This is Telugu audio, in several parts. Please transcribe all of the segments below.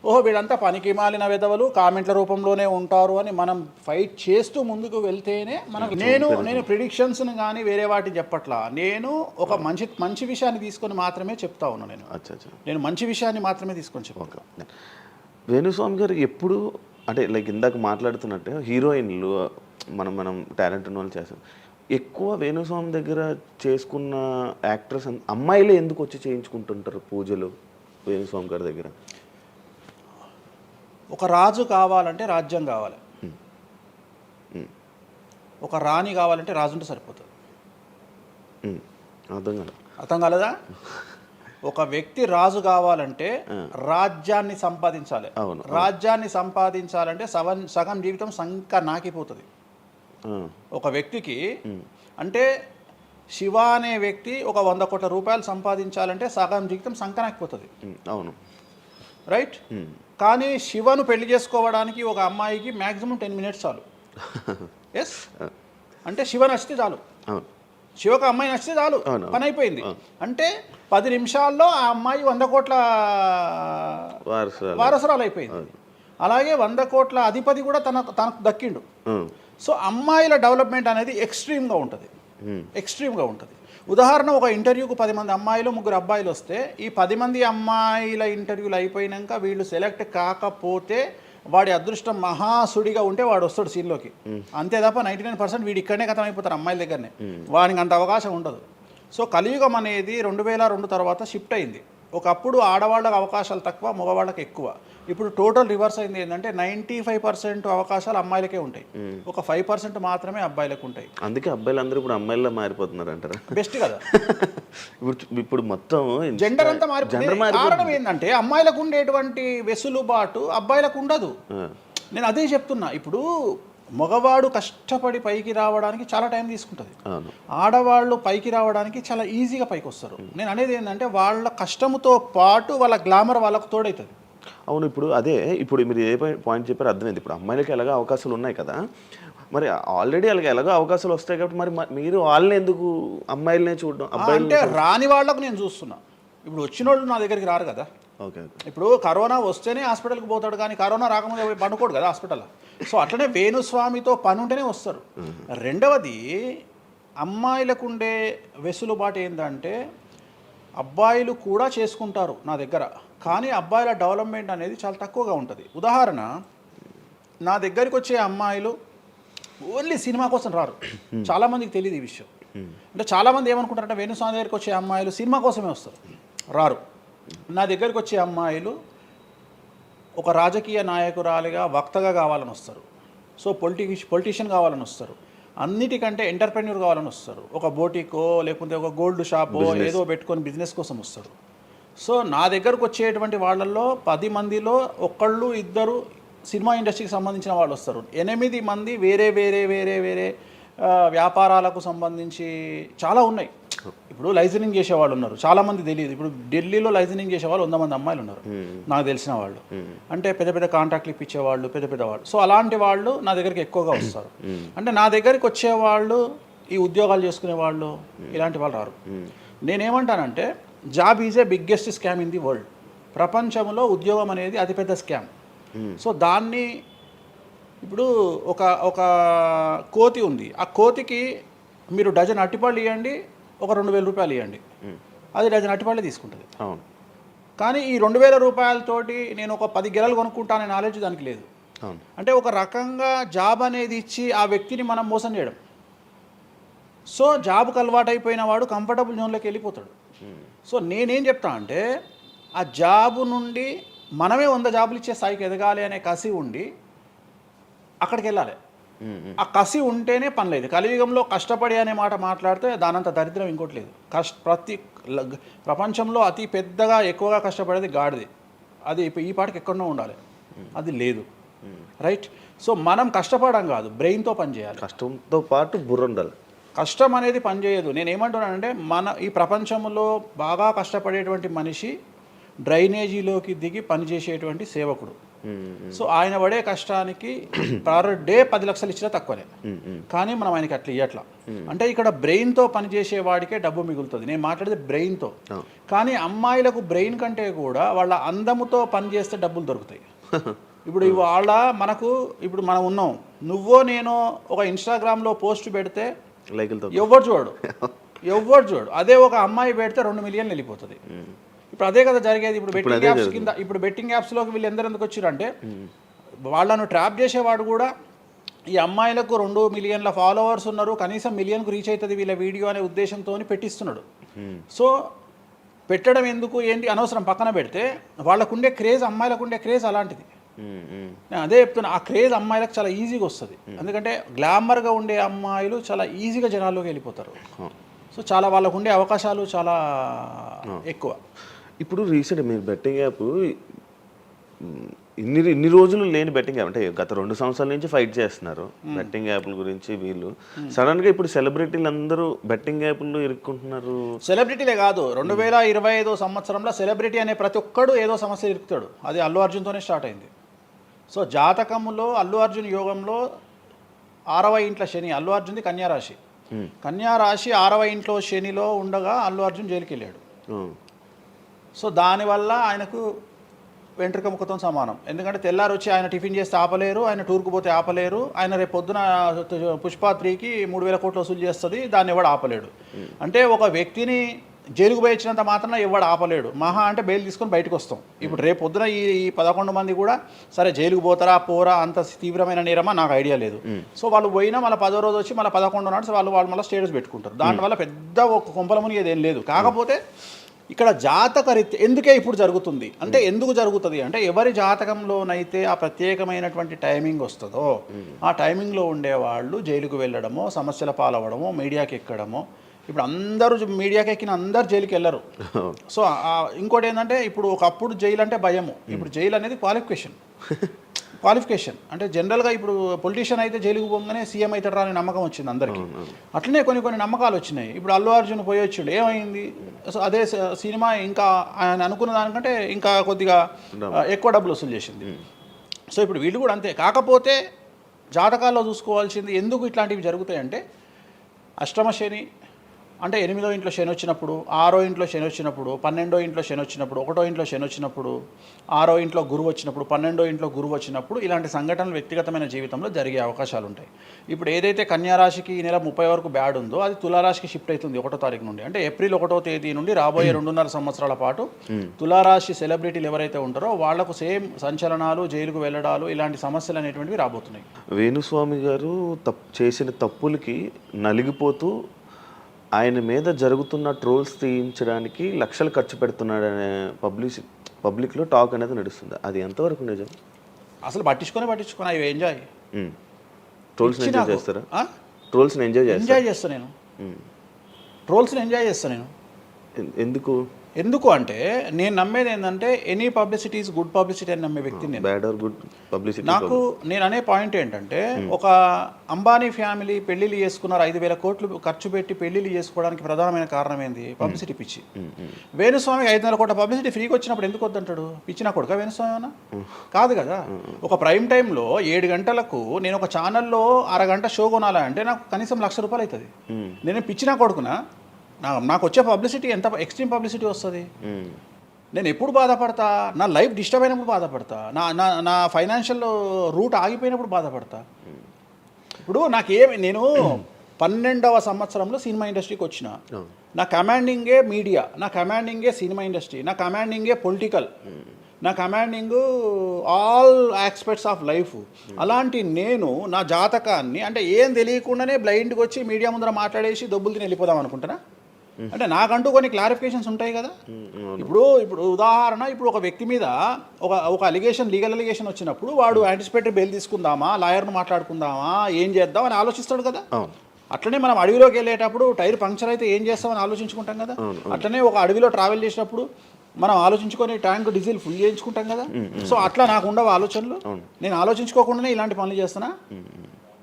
ఓహో వీళ్ళంతా పనికి మాలిన వెధవలు కామెంట్ల రూపంలోనే ఉంటారు అని మనం ఫైట్ చేస్తూ ముందుకు వెళ్తేనే మనకు నేను ప్రిడిక్షన్స్ని కానీ వేరే వాటి చెప్పట్లా. నేను ఒక మంచి విషయాన్ని తీసుకొని మాత్రమే చెప్తా ఉన్నాను. నేను మంచి విషయాన్ని మాత్రమే తీసుకొని చెప్పాను. వేణుస్వామి గారు ఎప్పుడు అంటే లైక్ ఇందాక మాట్లాడుతున్నట్టే హీరోయిన్లు మనం టాలెంట్ ఉన్న వాళ్ళు చేస్తాం. ఎక్కువ వేణుస్వామి దగ్గర చేసుకున్న యాక్టర్స్ అమ్మాయిలే ఎందుకు వచ్చి చేయించుకుంటుంటారు పూజలు వేణుస్వామి గారి దగ్గర? ఒక రాజు కావాలంటే రాజ్యం కావాలి, ఒక రాణి కావాలంటే రాజు ఉంటే సరిపోతుంది. అర్థం కాలేదా? ఒక వ్యక్తి రాజు కావాలంటే రాజ్యాన్ని సంపాదించాలి. రాజ్యాన్ని సంపాదించాలంటే సగం జీవితం సంక నాకిపోతుంది. ఒక వ్యక్తికి అంటే శివ అనే వ్యక్తి ఒక 100 కోట్ల రూపాయలు సంపాదించాలంటే సగం జీవితం సంక నాకిపోతుంది. అవును, రైట్. కానీ శివను పెళ్లి చేసుకోవడానికి ఒక అమ్మాయికి మ్యాక్సిమం 10 మినిట్స్ చాలు. ఎస్, అంటే శివ నచ్చితే చాలు, శివకు అమ్మాయి నచ్చితే చాలు, పని అయిపోయింది. అంటే 10 నిమిషాల్లో ఆ అమ్మాయి 100 కోట్ల వారసురాలు అయిపోయింది. అలాగే 100 కోట్ల అధిపతి కూడా తనకు దక్కిండు. సో అమ్మాయిల డెవలప్మెంట్ అనేది ఎక్స్ట్రీమ్గా ఉంటుంది. ఉదాహరణ, ఒక ఇంటర్వ్యూకు 10 మంది అమ్మాయిలు 3 అబ్బాయిలు వస్తే ఈ 10 మంది అమ్మాయిల ఇంటర్వ్యూలు అయిపోయినాక వీళ్ళు సెలెక్ట్ కాకపోతే వాడి అదృష్టం మహాసుడిగా ఉంటే వాడు వస్తాడు సీన్లోకి. అంతే తప్ప 99% వీడు ఇక్కడనే కథం అయిపోతారు అమ్మాయిల దగ్గరనే, వాడికి అంత అవకాశం ఉండదు. సో కలియుగం అనేది 2002 తర్వాత షిఫ్ట్ అయింది. ఒకప్పుడు ఆడవాళ్ళకి అవకాశాలు తక్కువ, మగవాళ్ళకి ఎక్కువ. ఇప్పుడు టోటల్ రివర్స్ అయింది. ఏంటంటే 95% అవకాశాలు అమ్మాయిలకే ఉంటాయి, ఒక 5% మాత్రమే అబ్బాయిలకు ఉంటాయి. అందుకే అబ్బాయిలు అందరూ ఇప్పుడు అమ్మాయిలా మారిపోతున్నారు అంటారా? బెస్ట్ కదా. ఇప్పుడు మొత్తం జెండర్ అంతా మారిపోయింది. కారణం ఏంటంటే అమ్మాయిలకు ఉండేటువంటి వెసులుబాటు అబ్బాయిలకు ఉండదు. నేను అదే చెప్తున్నా. ఇప్పుడు మగవాడు కష్టపడి పైకి రావడానికి చాలా టైం తీసుకుంటుంది, ఆడవాళ్ళు పైకి రావడానికి చాలా ఈజీగా పైకి వస్తారు. నేను అనేది ఏంటంటే వాళ్ళ కష్టముతో పాటు వాళ్ళ గ్లామర్ వాళ్ళకు తోడవుతుంది. అవును, ఇప్పుడు మీరు ఏ పాయింట్ చెప్పారో అర్థమైంది. ఇప్పుడు అమ్మాయిలకి ఎలాగో అవకాశాలు ఉన్నాయి కదా, మరి ఆల్రెడీ వాళ్ళకి ఎలాగో అవకాశాలు వస్తాయి కాబట్టి మరి మీరు వాళ్ళని ఎందుకు అమ్మాయిలనే చూడడం? అబ్బాయిలు అంటే రాని వాళ్ళకు నేను చూస్తున్నా. ఇప్పుడు వచ్చిన వాళ్ళు నా దగ్గరికి రారు కదా. ఇప్పుడు కరోనా వస్తేనే హాస్పిటల్కి పోతాడు, కానీ కరోనా రాకముందే పండుకోడు కదా హాస్పిటల్. సో అట్లనే వేణుస్వామితో పని ఉంటేనే వస్తారు. రెండవది, అమ్మాయిలకు ఉండే వెసులుబాటు ఏంటంటే అబ్బాయిలు కూడా చేసుకుంటారు నా దగ్గర, కానీ అబ్బాయిల డెవలప్మెంట్ అనేది చాలా తక్కువగా ఉంటుంది. ఉదాహరణ, నా దగ్గరికి వచ్చే అమ్మాయిలు ఓన్లీ సినిమా కోసం రారు. చాలామందికి తెలియదు ఈ విషయం. అంటే చాలామంది ఏమనుకుంటారంటే వేణుస్వామి దగ్గరికి వచ్చే అమ్మాయిలు సినిమా కోసమే వస్తారు, రారు. నా దగ్గరికి వచ్చే అమ్మాయిలు ఒక రాజకీయ నాయకురాలిగా వక్తగా కావాలని వస్తారు. సో పొలిటీషియన్ కావాలని వస్తారు. అన్నిటికంటే ఎంటర్ప్రెన్యూర్ కావాలని వస్తారు. ఒక బోటికో లేకపోతే ఒక గోల్డ్ షాపో ఏదో పెట్టుకొని బిజినెస్ కోసం వస్తారు. సో నా దగ్గరకు వచ్చేటువంటి వాళ్ళల్లో 10 మందిలో ఒకళ్ళు ఇద్దరు సినిమా ఇండస్ట్రీకి సంబంధించిన వాళ్ళు వస్తారు. 8 మంది వేరే వేరే వేరే వేరే వ్యాపారాలకు సంబంధించి చాలా ఉన్నాయి. ఇప్పుడు లైసెన్సింగ్ చేసేవాళ్ళు ఉన్నారు, చాలామంది తెలియదు. ఇప్పుడు ఢిల్లీలో లైసెన్సింగ్ చేసేవాళ్ళు 100 మంది అమ్మాయిలు ఉన్నారు నాకు తెలిసిన వాళ్ళు. అంటే పెద్ద పెద్ద కాంట్రాక్ట్లు ఇప్పించేవాళ్ళు, పెద్ద వాళ్ళు. సో అలాంటి వాళ్ళు నా దగ్గరికి ఎక్కువగా వస్తారు. అంటే నా దగ్గరికి వచ్చేవాళ్ళు ఈ ఉద్యోగాలు చేసుకునే వాళ్ళు, ఇలాంటి వాళ్ళు రారు. నేనేమంటానంటే job is a biggest scam in the world. ప్రపంచంలో ఉద్యోగం అనేది అతిపెద్ద స్కామ్. సో దాన్ని ఇప్పుడు ఒక కోతి ఉంది, ఆ కోతికి మీరు డజన్ అట్టిపళ్ళు ఇవ్వండి, ఒక 2000 రూపాయలు ఇవ్వండి, అది డజన్ అట్టిపళ్ళే తీసుకుంటుంది. కానీ ఈ 2000 రూపాయలతోటి నేను ఒక 10 గెలలు కొనుక్కుంటానే నాలెడ్జ్ దానికి లేదు. అంటే ఒక రకంగా జాబ్ అనేది ఇచ్చి ఆ వ్యక్తిని మనం మోసం చేయడం. సో జాబ్కి అలవాటు అయిపోయిన వాడు కంఫర్టబుల్ జోన్లోకి వెళ్ళిపోతాడు. సో నేనేం చెప్తా అంటే ఆ జాబు నుండి మనమే 100 జాబులు ఇచ్చే స్థాయికి ఎదగాలి అనే కసి ఉండి అక్కడికి వెళ్ళాలి. ఆ కసి ఉంటేనే పని లేదు. కలియుగంలో కష్టపడి అనే మాట మాట్లాడితే దానంత దరిద్రం ఇంకోటి లేదు. ప్రపంచంలో అతి పెద్దగా ఎక్కువగా కష్టపడేది గాడిది. అది ఈ పాటికి ఎక్కడో ఉండాలి, అది లేదు. రైట్. సో మనం కష్టపడడం కాదు, బ్రెయిన్తో పని చేయాలి. కష్టంతో పాటు బుర్ర ఉండాలి. కష్టం అనేది పనిచేయదు. నేను ఏమంటున్నానంటే ఈ ప్రపంచంలో బాగా కష్టపడేటువంటి మనిషి డ్రైనేజీలోకి దిగి పనిచేసేటువంటి సేవకుడు. సో ఆయన పడే కష్టానికి పర్ డే 10 లక్షలు ఇచ్చినా తక్కువనే. కానీ మనం ఆయనకి అట్లా ఇవ్వట్లా. అంటే ఇక్కడ బ్రెయిన్తో పనిచేసే వాడికే డబ్బు మిగులుతుంది. నేను మాట్లాడేది బ్రెయిన్తో. కానీ అమ్మాయిలకు బ్రెయిన్ కంటే కూడా వాళ్ళ అందముతో పనిచేస్తే డబ్బులు దొరుకుతాయి. ఇప్పుడు వాళ్ళ మనకు ఇప్పుడు మనం ఉన్నాం, నువ్వో నేను ఒక ఇన్స్టాగ్రామ్లో పోస్ట్ పెడితే ఎవరు చూడు. అదే ఒక అమ్మాయి పెడితే 2 మిలియన్లు వెళ్ళిపోతుంది. ఇప్పుడు అదే కదా జరిగేది. ఇప్పుడు బెట్టింగ్ యాప్స్ కింద, ఇప్పుడు బెట్టింగ్ యాప్స్లోకి వీళ్ళు ఎందుకు వచ్చారంటే వాళ్ళను ట్రాప్ చేసేవాడు కూడా ఈ అమ్మాయిలకు 2 మిలియన్ల ఫాలోవర్స్ ఉన్నారు, కనీసం మిలియన్కు రీచ్ అవుతుంది వీళ్ళ వీడియో అనే ఉద్దేశంతో పెట్టిస్తున్నాడు. సో పెట్టడం ఎందుకు ఏంటి అనవసరం పక్కన పెడితే, వాళ్ళకుండే క్రేజ్, అమ్మాయిలకు క్రేజ్ అలాంటిది. నేను అదే చెప్తున్నా, ఆ క్రేజ్ అమ్మాయిలకు చాలా ఈజీగా వస్తుంది. ఎందుకంటే గ్లామర్గా ఉండే అమ్మాయిలు చాలా ఈజీగా జనాల్లోకి వెళ్ళిపోతారు. సో చాలా వాళ్ళకు ఉండే అవకాశాలు చాలా ఎక్కువ. ఇప్పుడు రీసెంట్ మీరు బెట్టింగ్ యాప్ ఇన్ని రోజులు లేని బెట్టింగ్ యాప్, అంటే గత 2 సంవత్సరాల నుంచి ఫైట్ చేస్తున్నారు బెట్టింగ్ యాప్ల గురించి. వీళ్ళు సడన్గా ఇప్పుడు సెలబ్రిటీలు అందరూ బెట్టింగ్ యాప్లు ఇరుక్కుంటున్నారు. సెలబ్రిటీలే కాదు, 2025 సంవత్సరంలో సెలబ్రిటీ అనే ప్రతి ఒక్కడు ఏదో సమస్య ఇరుకుతాడు. అది అల్లు అర్జున్తోనే స్టార్ట్ అయింది. సో జాతకంలో అల్లు అర్జున్ యోగంలో 6వ ఇంట్లో శని, అల్లు అర్జున్ది కన్యారాశి. కన్యారాశి 6వ ఇంట్లో శనిలో ఉండగా అల్లు అర్జున్ జైలుకి వెళ్ళాడు. సో దానివల్ల ఆయనకు వెంట్రుక ముక్కతో సమానం. ఎందుకంటే తెల్లారు వచ్చి ఆయన టిఫిన్ చేస్తే ఆపలేరు, ఆయన టూర్కు పోతే ఆపలేరు, ఆయన రేపు పొద్దున పుష్ప 3కి 3,000 కోట్లు వసూలు చేస్తుంది, దాన్ని ఎవడు ఆపలేడు. అంటే ఒక వ్యక్తిని జైలుకు పోయి ఇచ్చినంత మాత్రం ఎవడు ఆపలేడు. మహా అంటే బెయిల్ తీసుకొని బయటకు వస్తాం. ఇప్పుడు రేపు పొద్దున ఈ 11 మంది కూడా సరే జైలుకు పోతారా పోరా అంత తీవ్రమైన నేరమా నాకు ఐడియా లేదు. సో వాళ్ళు పోయినా మళ్ళీ 10వ రోజు వచ్చి మళ్ళీ 11 నాడు వాళ్ళు మళ్ళీ స్టేటస్ పెట్టుకుంటారు. దానివల్ల పెద్ద ఒక కొంపల మునిగేది ఏం లేదు. కాకపోతే ఇక్కడ జాతక రీత్యా ఎందుకే ఇప్పుడు జరుగుతుంది అంటే, ఎందుకు జరుగుతుంది అంటే, ఎవరి జాతకంలోనైతే ఆ ప్రత్యేకమైనటువంటి టైమింగ్ వస్తుందో ఆ టైమింగ్లో ఉండేవాళ్ళు జైలుకు వెళ్ళడమో, సమస్యల పాలవడమో, మీడియాకి ఎక్కడమో. ఇప్పుడు అందరూ మీడియాకి ఎక్కిన అందరు జైలుకి వెళ్ళరు. సో ఇంకోటి ఏంటంటే, ఇప్పుడు ఒకప్పుడు జైలు అంటే భయము, ఇప్పుడు జైలు అనేది క్వాలిఫికేషన్. అంటే జనరల్గా ఇప్పుడు పొలిటీషియన్ అయితే జైలుకు పోగానే సీఎం అవుతాడు అనే నమ్మకం వచ్చింది అందరికీ. అట్లనే కొన్ని నమ్మకాలు వచ్చినాయి. ఇప్పుడు అల్లు అర్జున్ పోయి వచ్చాడు, ఏమైంది? సో అదే సినిమా ఇంకా ఆయన అనుకున్న దానికంటే ఇంకా కొద్దిగా ఎక్కువ డబ్బులు వసూలు చేసింది. సో ఇప్పుడు వీళ్ళు కూడా అంతే. కాకపోతే జాతకాల్లో చూసుకోవాల్సింది ఎందుకు ఇట్లాంటివి జరుగుతాయంటే, అష్టమ శని అంటే 8వ ఇంట్లో శని వచ్చినప్పుడు, 6వ ఇంట్లో శని వచ్చినప్పుడు, 12వ ఇంట్లో శని వచ్చినప్పుడు, 1వ ఇంట్లో శని వచ్చినప్పుడు, 6వ ఇంట్లో గురువు వచ్చినప్పుడు, 12వ ఇంట్లో గురువు వచ్చినప్పుడు ఇలాంటి సంఘటనలు వ్యక్తిగతమైన జీవితంలో జరిగే అవకాశాలు ఉంటాయి. ఇప్పుడు ఏదైతే కన్యారాశికి ఈ నెల 30 వరకు బ్యాడ్ ఉందో అది తులారాశికి షిఫ్ట్ అవుతుంది 1వ తారీఖు నుండి. అంటే ఏప్రిల్ 1వ తేదీ నుండి రాబోయే 2.5 సంవత్సరాల పాటు తులారాశి సెలబ్రిటీలు ఎవరైతే ఉంటారో వాళ్లకు సేమ్ సంచలనాలు, జైలుకు వెళ్ళడాలు, ఇలాంటి సమస్యలు అనేటువంటివి రాబోతున్నాయి. వేణుస్వామి గారు చేసిన తప్పులకి నలిగిపోతూ ఆయన మీద జరుగుతున్న ట్రోల్స్ తీయించడానికి లక్షలు ఖర్చు పెడుతున్నాడనే పబ్లిక్లో టాక్ అనేది నడుస్తుంది. అది ఎంతవరకు నిజం? అసలు పట్టించుకొని అవి ఎంజాయ్. ట్రోల్స్ని ఎంజాయ్ చేస్తారా? ట్రోల్స్ని ఎంజాయ్ చేస్తాను నేను. ట్రోల్స్ని ఎంజాయ్ చేస్తాను నేను. ఎందుకు అంటే నేను నమ్మేది ఏంటంటే, any publicity is good publicity అని నమ్మే వ్యక్తిని నేను. Bad or good publicity. నేను అనే పాయింట్ ఏంటంటే, ఒక అంబానీ ఫ్యామిలీ పెళ్లిళ్ళు చేసుకున్నారు, 5,000 కోట్లు ఖర్చు పెట్టి పెళ్లిళ్ళు చేసుకోవడానికి ప్రధానమైన కారణం ఏంది? పబ్లిసిటీ పిచ్చి. వేణుస్వామికి 500 కోట్ల పబ్లిసిటీ ఫ్రీగా వచ్చినప్పుడు ఎందుకు వద్దంటాడు? పిచ్చిన కొడుక వేణుస్వామి అన్న? కాదు కదా. ఒక ప్రైమ్ టైంలో 7 గంటలకు నేను ఒక ఛానల్లో అరగంట షో కొనాలంటే నాకు కనీసం ₹1,00,000 అవుతుంది. నేను పిచ్చిన కొడుకునా? నాకు వచ్చే పబ్లిసిటీ ఎంత ఎక్స్ట్రీమ్ పబ్లిసిటీ వస్తుంది. నేను ఎప్పుడు బాధపడతా? నా లైఫ్ డిస్టర్బ్ అయినప్పుడు బాధపడతా, నా ఫైనాన్షియల్ రూట్ ఆగిపోయినప్పుడు బాధపడతా. ఇప్పుడు నేను 12వ సంవత్సరంలో సినిమా ఇండస్ట్రీకి వచ్చిన. నా కమాండింగే మీడియా, నా కమాండింగే సినిమా ఇండస్ట్రీ, నా కమాండింగే పొలిటికల్, నా commanding all aspects of life. అలాంటి నేను నా జాతకాన్ని అంటే ఏం తెలియకుండానే బ్లైండ్గా వచ్చి మీడియా ముందర మాట్లాడేసి దొబ్బులు తిని వెళ్ళిపోదాం అనుకుంటున్నా? అంటే నాకంటూ కొన్ని క్లారిఫికేషన్స్ ఉంటాయి కదా. ఇప్పుడు ఉదాహరణ, ఇప్పుడు ఒక వ్యక్తి మీద ఒక లీగల్ అలిగేషన్ వచ్చినప్పుడు వాడు యాంటిసిపేటరీ బెయిల్ తీసుకుందామా, లాయర్ను మాట్లాడుకుందామా, ఏం చేద్దాం అని ఆలోచిస్తాడు కదా. అట్లనే మనం అడవిలోకి వెళ్ళేటప్పుడు టైర్ పంక్చర్ అయితే ఏం చేస్తామని ఆలోచించుకుంటాం కదా. అట్లనే ఒక అడవిలో ట్రావెల్ చేసినప్పుడు మనం ఆలోచించుకొని ట్యాంక్ డీజిల్ ఫుల్ చేయించుకుంటాం కదా. సో అట్లా నాకు ఉండవు ఆలోచనలు. నేను ఆలోచించుకోకుండానే ఇలాంటి పనులు చేస్తున్నా.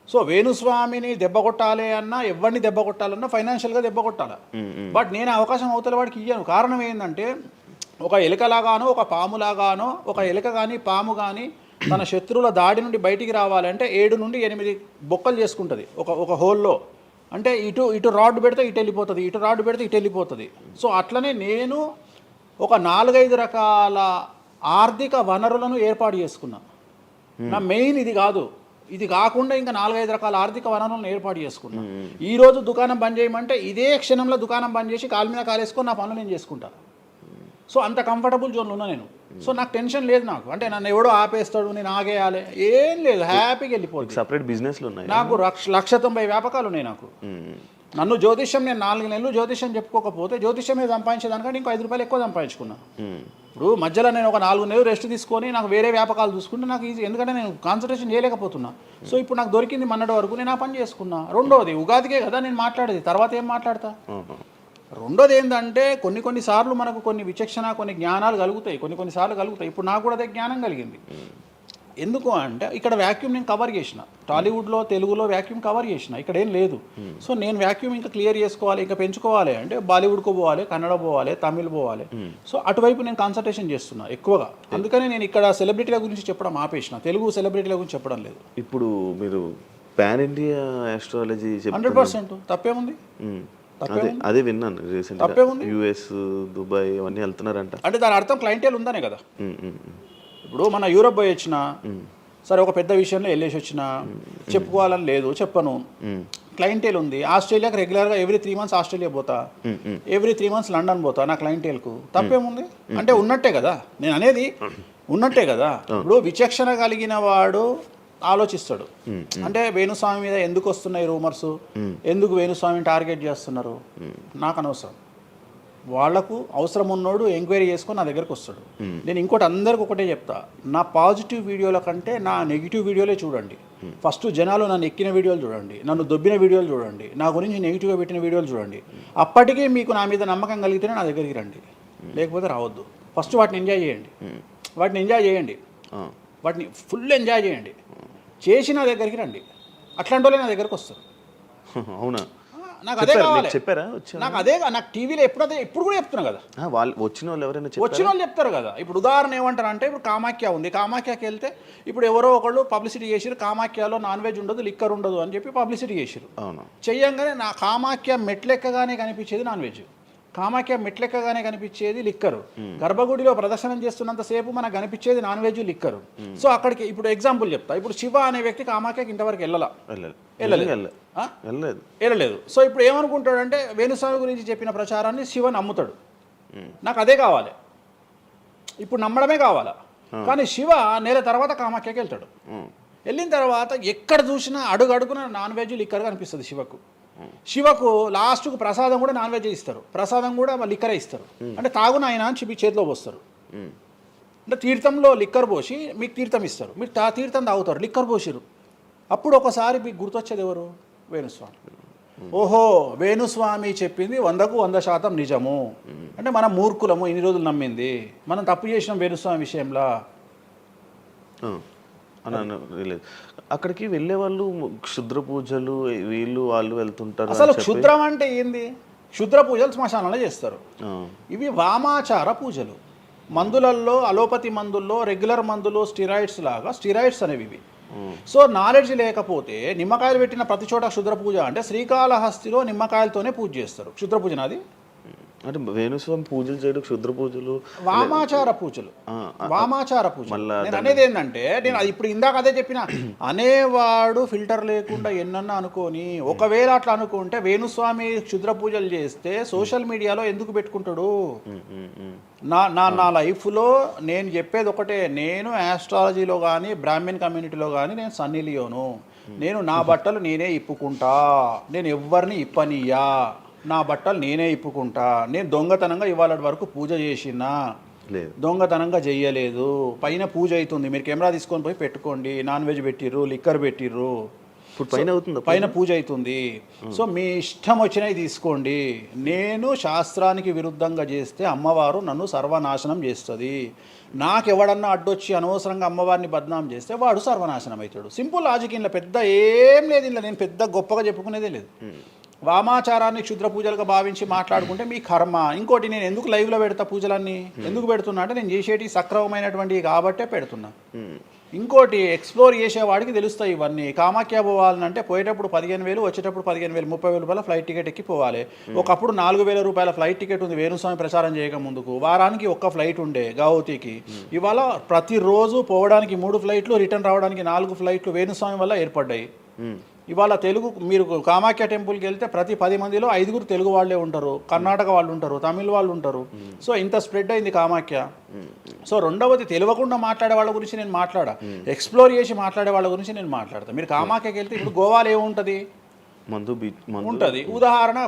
సో వేణుస్వామిని దెబ్బ కొట్టాలి అన్నా, ఎవరిని దెబ్బ కొట్టాలన్నా ఫైనాన్షియల్గా దెబ్బ కొట్టాలి. బట్ నేను అవకాశం అవతల వాడికి ఇయ్యాను. కారణం ఏంటంటే, ఒక ఎలుకలాగానో ఒక పాములాగానో, ఒక ఎలుక కానీ పాము కానీ తన శత్రువుల దాడి నుండి బయటికి రావాలంటే 7 నుండి 8 బొక్కలు చేసుకుంటుంది ఒక హోల్లో. అంటే ఇటు రాడ్ పెడితే ఇటు వెళ్ళిపోతుంది, ఇటు రాడ్ పెడితే ఇటు వెళ్ళిపోతుంది. సో అట్లనే నేను ఒక 4-5 రకాల ఆర్థిక వనరులను ఏర్పాటు చేసుకున్నా. నా మెయిన్ ఇది కాదు, ఇది కాకుండా ఇంకా 4-5 రకాల ఆర్థిక వనరులను ఏర్పాటు చేసుకున్నా. ఈరోజు దుకాణం బంద్ చేయమంటే ఇదే క్షణంలో దుకాణం బంద్ చేసి కాలు మీద కాలేసుకొని నా పనులు నేను చేసుకుంటా. సో అంత కంఫర్టబుల్ జోన్లో ఉన్నా నేను. సో నాకు టెన్షన్ లేదు. నాకు అంటే నన్ను ఎవడో ఆపేస్తాడు, నేను ఆగేయాలి ఏం లేదు, హ్యాపీగా వెళ్ళిపోతుంది. సపరేట్ బిజినెస్లు ఉన్నాయి నాకు 190 వ్యాపకాలు ఉన్నాయి నాకు. నన్ను జ్యోతిష్యం నేను 4 నెలలు జ్యోతిష్యం చెప్పుకోకపోతే జ్యోతిష్యం మీద సంపాదించేదానికంటే ఇంకో 5 రూపాయలు ఎక్కువ సంపాదించుకున్నా. ఇప్పుడు మధ్యలో నేను ఒక 4 నెలలు రెస్ట్ తీసుకొని నాకు వేరే వ్యాపకాలు చూసుకుంటే నాకు ఈజీ, ఎందుకంటే నేను కాన్సన్ట్రేషన్ చేయలేకపోతున్నా. సో ఇప్పుడు నాకు దొరికింది మొన్నటి వరకు, నేను ఆ పని చేసుకున్నా. రెండోది ఉగాదికే కదా నేను మాట్లాడేది, తర్వాత ఏం మాట్లాడతా. రెండోది ఏంటంటే కొన్ని సార్లు మనకు కొన్ని విచక్షణ, కొన్ని జ్ఞానాలు కలుగుతాయి, కొన్ని సార్లు కలుగుతాయి. ఇప్పుడు నాకు కూడా అదే జ్ఞానం కలిగింది. ఎందుకు అంటే ఇక్కడ వాక్యూమ్ నేను కవర్ చేసిన, టాలీవుడ్లో తెలుగులో వాక్యూమ్ కవర్ చేసిన, ఇక్కడ ఏం లేదు. సో నేను వాక్యూమ్ ఇంకా క్లియర్ చేసుకోవాలి, ఇంకా పెంచుకోవాలి అంటే బాలీవుడ్కు పోవాలి, కన్నడ పోవాలి, తమిళ్ పోవాలి. సో అటువైపు నేను కాన్సన్ట్రేషన్ చేస్తున్నా ఎక్కువగా. అందుకని నేను ఇక్కడ సెలబ్రిటీల గురించి చెప్పడం ఆపేసిన, తెలుగు సెలబ్రిటీల గురించి చెప్పడం లేదు. ఇప్పుడు మీరు పాన్ ఇండియా ఆస్ట్రాలజీ 100% తప్పేముంది? అదే విన్నాను రీసెంట్గా, యుఎస్, దుబాయ్ అవన్నీ వెళ్తున్నారంట. అంటే దాని అర్థం క్లయింటేల్ ఉందనే కదా. ఇప్పుడు మన యూరోప్ పోయి వచ్చిన సరే, ఒక పెద్ద విషయంలో వెళ్ళేసి వచ్చిన, చెప్పుకోవాలని లేదు, చెప్పను. క్లయింటేల్ ఉంది. ఆస్ట్రేలియాకి రెగ్యులర్గా ఎవ్రీ 3 months ఆస్ట్రేలియా పోతా, ఎవ్రీ 3 months లండన్ పోతా నా క్లయింటేల్కు. తప్పేముంది? అంటే ఉన్నట్టే కదా, నేను అనేది ఉన్నట్టే కదా. ఇప్పుడు విచక్షణ కలిగిన వాడు ఆలోచిస్తాడు. అంటే వేణుస్వామి మీద ఎందుకు వస్తున్నాయి రూమర్స్, ఎందుకు వేణుస్వామిని టార్గెట్ చేస్తున్నారు, నాకు అనవసరం. వాళ్లకు అవసరం ఉన్నోడు ఎంక్వైరీ చేసుకొని నా దగ్గరకు వస్తాడు. నేను ఇంకోటి అందరికి ఒకటే చెప్తా, నా పాజిటివ్ వీడియోల కంటే నా నెగిటివ్ వీడియోలే చూడండి. ఫస్ట్ జనాలు నన్ను ఎక్కిన వీడియోలు చూడండి, నన్ను దొబ్బిన వీడియోలు చూడండి, నా గురించి నెగిటివ్గా పెట్టిన వీడియోలు చూడండి. అప్పటికీ మీకు నా మీద నమ్మకం కలిగితేనే నా దగ్గరికి రండి, లేకపోతే రావద్దు. ఫస్ట్ వాటిని ఎంజాయ్ చేయండి, వాటిని ఫుల్ ఎంజాయ్ చేయండి, చేసి నా దగ్గరికి రండి. అట్లాంటి వాళ్ళే నా దగ్గరకు వస్తారు. అవునా? నాకు అదే కావాలి. చెప్పారా? నాకు అదే, నాకు టీవీలో ఇప్పుడు కూడా చెప్తున్నా కదా, వాళ్ళు వచ్చిన వాళ్ళు ఎవరైనా వచ్చిన వాళ్ళు చెప్తారు కదా. ఇప్పుడు ఉదాహరణ ఏమంటారు అంటే, ఇప్పుడు కామాఖ్య ఉంది, కామాఖ్యకి వెళ్తే ఇప్పుడు ఎవరో ఒకళ్ళు పబ్లిసిటీ చేసిరు, కామాఖ్యలో నాన్ వెజ్ ఉండదు, లిక్కర్ ఉండదు అని చెప్పి పబ్లిసిటీ చేసిరు. చెయ్యంగానే నా కామాఖ్య మెట్లెక్కగానే కనిపించేది నాన్ వెజ్, కామాఖ్య మెట్లెక్కగానే కనిపించేది లిక్కరు, గర్భగుడిలో ప్రదర్శనం చేస్తున్నంతసేపు మనకు కనిపించేది నాన్ వెజ్, లిక్కరు. సో అక్కడికి ఇప్పుడు ఎగ్జాంపుల్ చెప్తా. ఇప్పుడు శివ అనే వ్యక్తి కామాఖ్యకి ఇంతవరకు వెళ్ళలేదు. సో ఇప్పుడు ఏమనుకుంటాడంటే వేణుస్వామి గురించి చెప్పిన ప్రచారాన్ని శివ నమ్ముతాడు. నాకు అదే కావాలి, ఇప్పుడు నమ్మడమే కావాలా. కానీ శివ నెల తర్వాత కామాఖ్యకి వెళ్తాడు. వెళ్ళిన తర్వాత ఎక్కడ చూసినా అడుగున నాన్ వెజ్, లిక్కర్ కనిపిస్తుంది శివకు. శివకు లాస్ట్కు ప్రసాదం కూడా నాన్ వెజ్ ఇస్తారు, ప్రసాదం కూడా లిక్కరే ఇస్తారు. అంటే తాగునాయన అని చెప్పి చేతిలో పోస్తారు. అంటే తీర్థంలో లిక్కర్ పోసి మీకు తీర్థం ఇస్తారు, మీరు తీర్థం తాగుతారు, లిక్కర్ పోసిరు. అప్పుడు ఒకసారి మీకు గుర్తొచ్చేది ఎవరు? వేణుస్వామి. ఓహో, వేణుస్వామి చెప్పింది 100% నిజము. అంటే మనం మూర్ఖులము, ఇన్ని రోజులు నమ్మింది, మనం తప్పు చేసినాం వేణుస్వామి విషయంలో. అక్కడికి వెళ్ళే వాళ్ళు క్షుద్ర పూజలు వీళ్ళు వాళ్ళు వెళ్తుంటారు. అసలు క్షుద్రం అంటే ఏంది? క్షుద్ర పూజలు శ్మశానంలో చేస్తారు. ఇవి వామాచార పూజలు. మందులలో, అలోపతి మందుల్లో రెగ్యులర్ మందులు స్టిరాయిడ్స్ లాగా స్టిరాయిడ్స్ అనేవి ఇవి. సో నాలెడ్జ్ లేకపోతే నిమ్మకాయలు పెట్టిన ప్రతి చోట క్షుద్ర పూజ అంటే శ్రీకాళహస్తిలో నిమ్మకాయలతోనే పూజ చేస్తారు. క్షుద్ర పూజ నాది అంటే వేణుస్వామి పూజలు చేయడం క్షుద్ర పూజలు, వామాచార పూజలు. నేను అనేది ఏంటంటే, నేను ఇప్పుడు ఇందాక అదే చెప్పిన, అనేవాడు ఫిల్టర్ లేకుండా ఎన్నన్నా అనుకోని, ఒకవేళ అట్లా అనుకుంటే వేణుస్వామి క్షుద్ర పూజలు చేస్తే సోషల్ మీడియాలో ఎందుకు పెట్టుకుంటాడు? నా లైఫ్లో నేను చెప్పేది ఒకటే, నేను ఆస్ట్రాలజీలో కానీ బ్రాహ్మణ్ కమ్యూనిటీలో కానీ నేను సన్నీ లియోను. నేను నా బట్టలు నేనే ఇప్పుకుంటా, నేను ఎవ్వరిని ఇప్పనియ్యా, నా బట్టలు నేనే ఇప్పుకుంటా. నేను దొంగతనంగా ఇవాళ వరకు పూజ చేసినా, దొంగతనంగా చెయ్యలేదు. పైన పూజ అవుతుంది, మీరు కెమెరా తీసుకొని పోయి పెట్టుకోండి. నాన్ వెజ్ పెట్టిర్రు, లిక్కర్ పెట్టిర్రు, పైన పూజ అవుతుంది. సో మీ ఇష్టం వచ్చినవి తీసుకోండి. నేను శాస్త్రానికి విరుద్ధంగా చేస్తే అమ్మవారు నన్ను సర్వనాశనం చేస్తుంది. నాకెవడన్నా అడ్డొచ్చి అనవసరంగా అమ్మవారిని బద్నాం చేస్తే వాడు సర్వనాశనం అవుతాడు. Simple logic. ఇంట్లో పెద్ద ఏం లేదు, ఇంట్లో నేను పెద్ద గొప్పగా చెప్పుకునేదే లేదు. వామాచారాన్ని క్షుద్ర పూజలుగా భావించి మాట్లాడుకుంటే మీ కర్మ. ఇంకోటి, నేను ఎందుకు లైవ్లో పెడతా పూజలన్నీ, ఎందుకు పెడుతున్నా అంటే నేను చేసేటి సక్రమమైనటువంటివి కాబట్టే పెడుతున్నా. ఇంకోటి ఎక్స్ప్లోర్ చేసేవాడికి తెలుస్తాయి ఇవన్నీ. కామాఖ్య పోవాలంటే పోయేటప్పుడు 15,000, వచ్చేటప్పుడు 15,000, 30,000 రూపాయల ఫ్లైట్ టికెట్ ఎక్కి పోవాలి. ఒకప్పుడు 4,000 రూపాయల ఫ్లైట్ టికెట్ ఉంది వేణుస్వామి ప్రచారం చేయక ముందుకు. వారానికి ఒక్క ఫ్లైట్ ఉండే గౌహతికి. ఇవాళ ప్రతిరోజు పోవడానికి 3 ఫ్లైట్లు, రిటర్న్ రావడానికి 4 ఫ్లైట్లు వేణుస్వామి వల్ల ఏర్పడ్డాయి. ఇవాళ తెలుగు మీరు కామాఖ్య టెంపుల్కి వెళ్తే ప్రతి 10 మందిలో 5 తెలుగు వాళ్ళే ఉంటారు, కర్ణాటక వాళ్ళు ఉంటారు, తమిళ వాళ్ళు ఉంటారు. సో ఇంత స్ప్రెడ్ అయింది కామాఖ్య. సో రెండవది తెలియకుండా మాట్లాడే వాళ్ళ గురించి నేను మాట్లాడా, ఎక్స్ప్లోర్ చేసి మాట్లాడే వాళ్ళ గురించి నేను మాట్లాడతాను. మీరు కామాఖ్యకి వెళ్తే ఇప్పుడు గోవాలో ఏముంటుంది మందు బీచ్ ఉంటుంది. ఉదాహరణ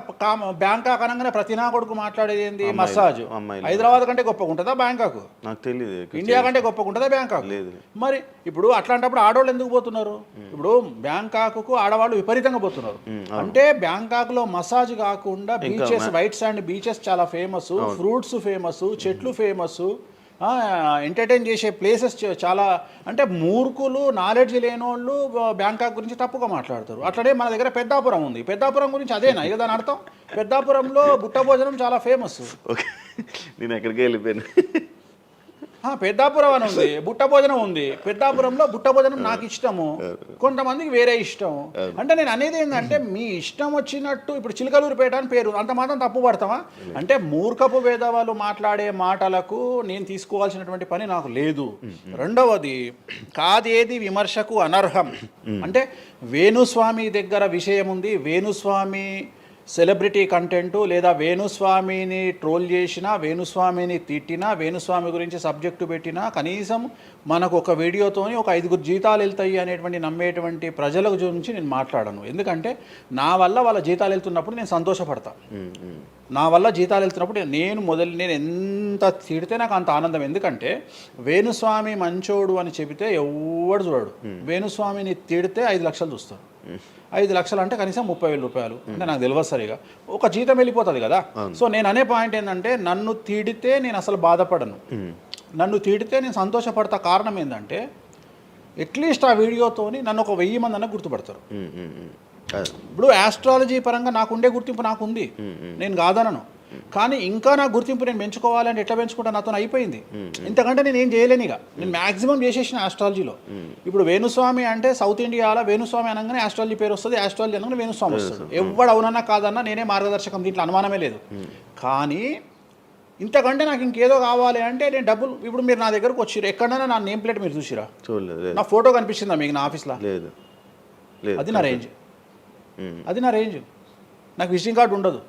బ్యాంకాక్ అనగానే ప్రతి నా కొడుకు మాట్లాడేది ఏంది మసాజ్. హైదరాబాద్ కంటే గొప్పగా ఉంటుందా బ్యాంకాక్? నాకు తెలియదు. ఇండియా కంటే గొప్పగా ఉంటుందా బ్యాంకాక్? లేదు. మరి ఇప్పుడు అట్లాంటప్పుడు ఆడవాళ్ళు ఎందుకు పోతున్నారు? ఇప్పుడు బ్యాంకాక్కు ఆడవాళ్ళు విపరీతంగా పోతున్నారు. అంటే బ్యాంకాక్లో మసాజ్ కాకుండా బీచెస్, వైట్ శాండ్ బీచెస్ చాలా ఫేమస్, ఫ్రూట్స్ ఫేమస్, చెట్లు ఫేమస్, ఎంటర్టైన్ చేసే ప్లేసెస్ చాలా. అంటే మూర్ఖులు, నాలెడ్జ్ లేనోళ్ళు బ్యాంకాక్ గురించి తప్పుగా మాట్లాడతారు. అట్లనే మన దగ్గర పెద్దాపురం ఉంది. పెద్దాపురం గురించి అదేనా ఇక దాని అర్థం? పెద్దాపురంలో బుట్ట భోజనం చాలా ఫేమస్. ఓకే, నేను ఎక్కడికి వెళ్ళిపోయాను. పెద్దాపురం అని ఉంది, బుట్ట భోజనం ఉంది. పెద్దాపురంలో బుట్ట భోజనం నాకు ఇష్టము, కొంతమందికి వేరే ఇష్టం. అంటే నేను అనేది ఏంటంటే మీ ఇష్టం వచ్చినట్టు. ఇప్పుడు చిలకలూరుపేట అని పేరు, అంత మాత్రం తప్పు పడతామా? అంటే మూర్ఖపు వేదవాళ్ళు మాట్లాడే మాటలకు నేను తీసుకోవాల్సినటువంటి పని నాకు లేదు. రెండవది, కాదేది విమర్శకు అనర్హం. అంటే వేణుస్వామి దగ్గర విషయం ఉంది, వేణుస్వామి సెలబ్రిటీ కంటెంటు లేదా వేణుస్వామిని ట్రోల్ చేసినా, వేణుస్వామిని తిట్టినా, వేణుస్వామి గురించి సబ్జెక్టు పెట్టినా కనీసం మనకు ఒక వీడియోతోని ఒక 5 జీతాలు వెళ్తాయి అనేటువంటి నమ్మేటువంటి ప్రజల గురించి నేను మాట్లాడను. ఎందుకంటే నా వల్ల వాళ్ళ జీతాలు వెళ్తున్నప్పుడు నేను సంతోషపడతా. నా వల్ల జీతాలు వెళ్తున్నప్పుడు నేను ఎంత తిడితే నాకు అంత ఆనందం. ఎందుకంటే వేణుస్వామి మంచోడు అని చెబితే ఎవడు చూడడు. వేణుస్వామిని తిడితే 5 లక్షలు చూస్తారు. 5 లక్షలు అంటే కనీసం 30,000 రూపాయలు. అంటే నాకు తెలియదు సరిగా, ఒక జీతం వెళ్ళిపోతుంది కదా. సో నేను అనే పాయింట్ ఏంటంటే నన్ను తిడితే నేను అసలు బాధపడను, నన్ను తిడితే నేను సంతోషపడతా. కారణం ఏంటంటే అట్లీస్ట్ ఆ వీడియోతోని నన్ను ఒక 1000 మంది అన్న గుర్తుపడతారు. ఇప్పుడు ఆస్ట్రాలజీ పరంగా నాకుండే గుర్తింపు నాకుంది, నేను కాదనను. కానీ ఇంకా నా గుర్తింపు నేను పెంచుకోవాలంటే ఎట్లా పెంచుకుంటా? నాతో అయిపోయింది. ఇంతకంటే నేను ఏం చేయలేను. ఇక నేను మ్యాక్సిమం చేసేసిన ఆస్ట్రాలజీలో. ఇప్పుడు వేణుస్వామి అంటే సౌత్ ఇండియాలో వేణుస్వామి అనగానే ఆస్ట్రాలజీ పేరు వస్తుంది, ఆస్ట్రాలజీ అనగానే వేణుస్వామి వస్తుంది. ఎవడు అవునన్నా కాదన్నా నేనే మార్గదర్శకం, దీంట్లో అనుమానమే లేదు. కానీ ఇంతకంటే నాకు ఇంకేదో కావాలి అంటే నేను డబ్బులు. ఇప్పుడు మీరు నా దగ్గరకు వచ్చిరు, ఎక్కడైనా నా నేమ్ ప్లేట్ మీరు చూసిరా? చూడలేదు. నా ఫోటో కనిపిస్తుందా మీకు నా ఆఫీస్లో? లేదు. అది నా రేంజ్, అది నా రేంజ్. నాకు విజిటింగ్ కార్డు ఉండదు,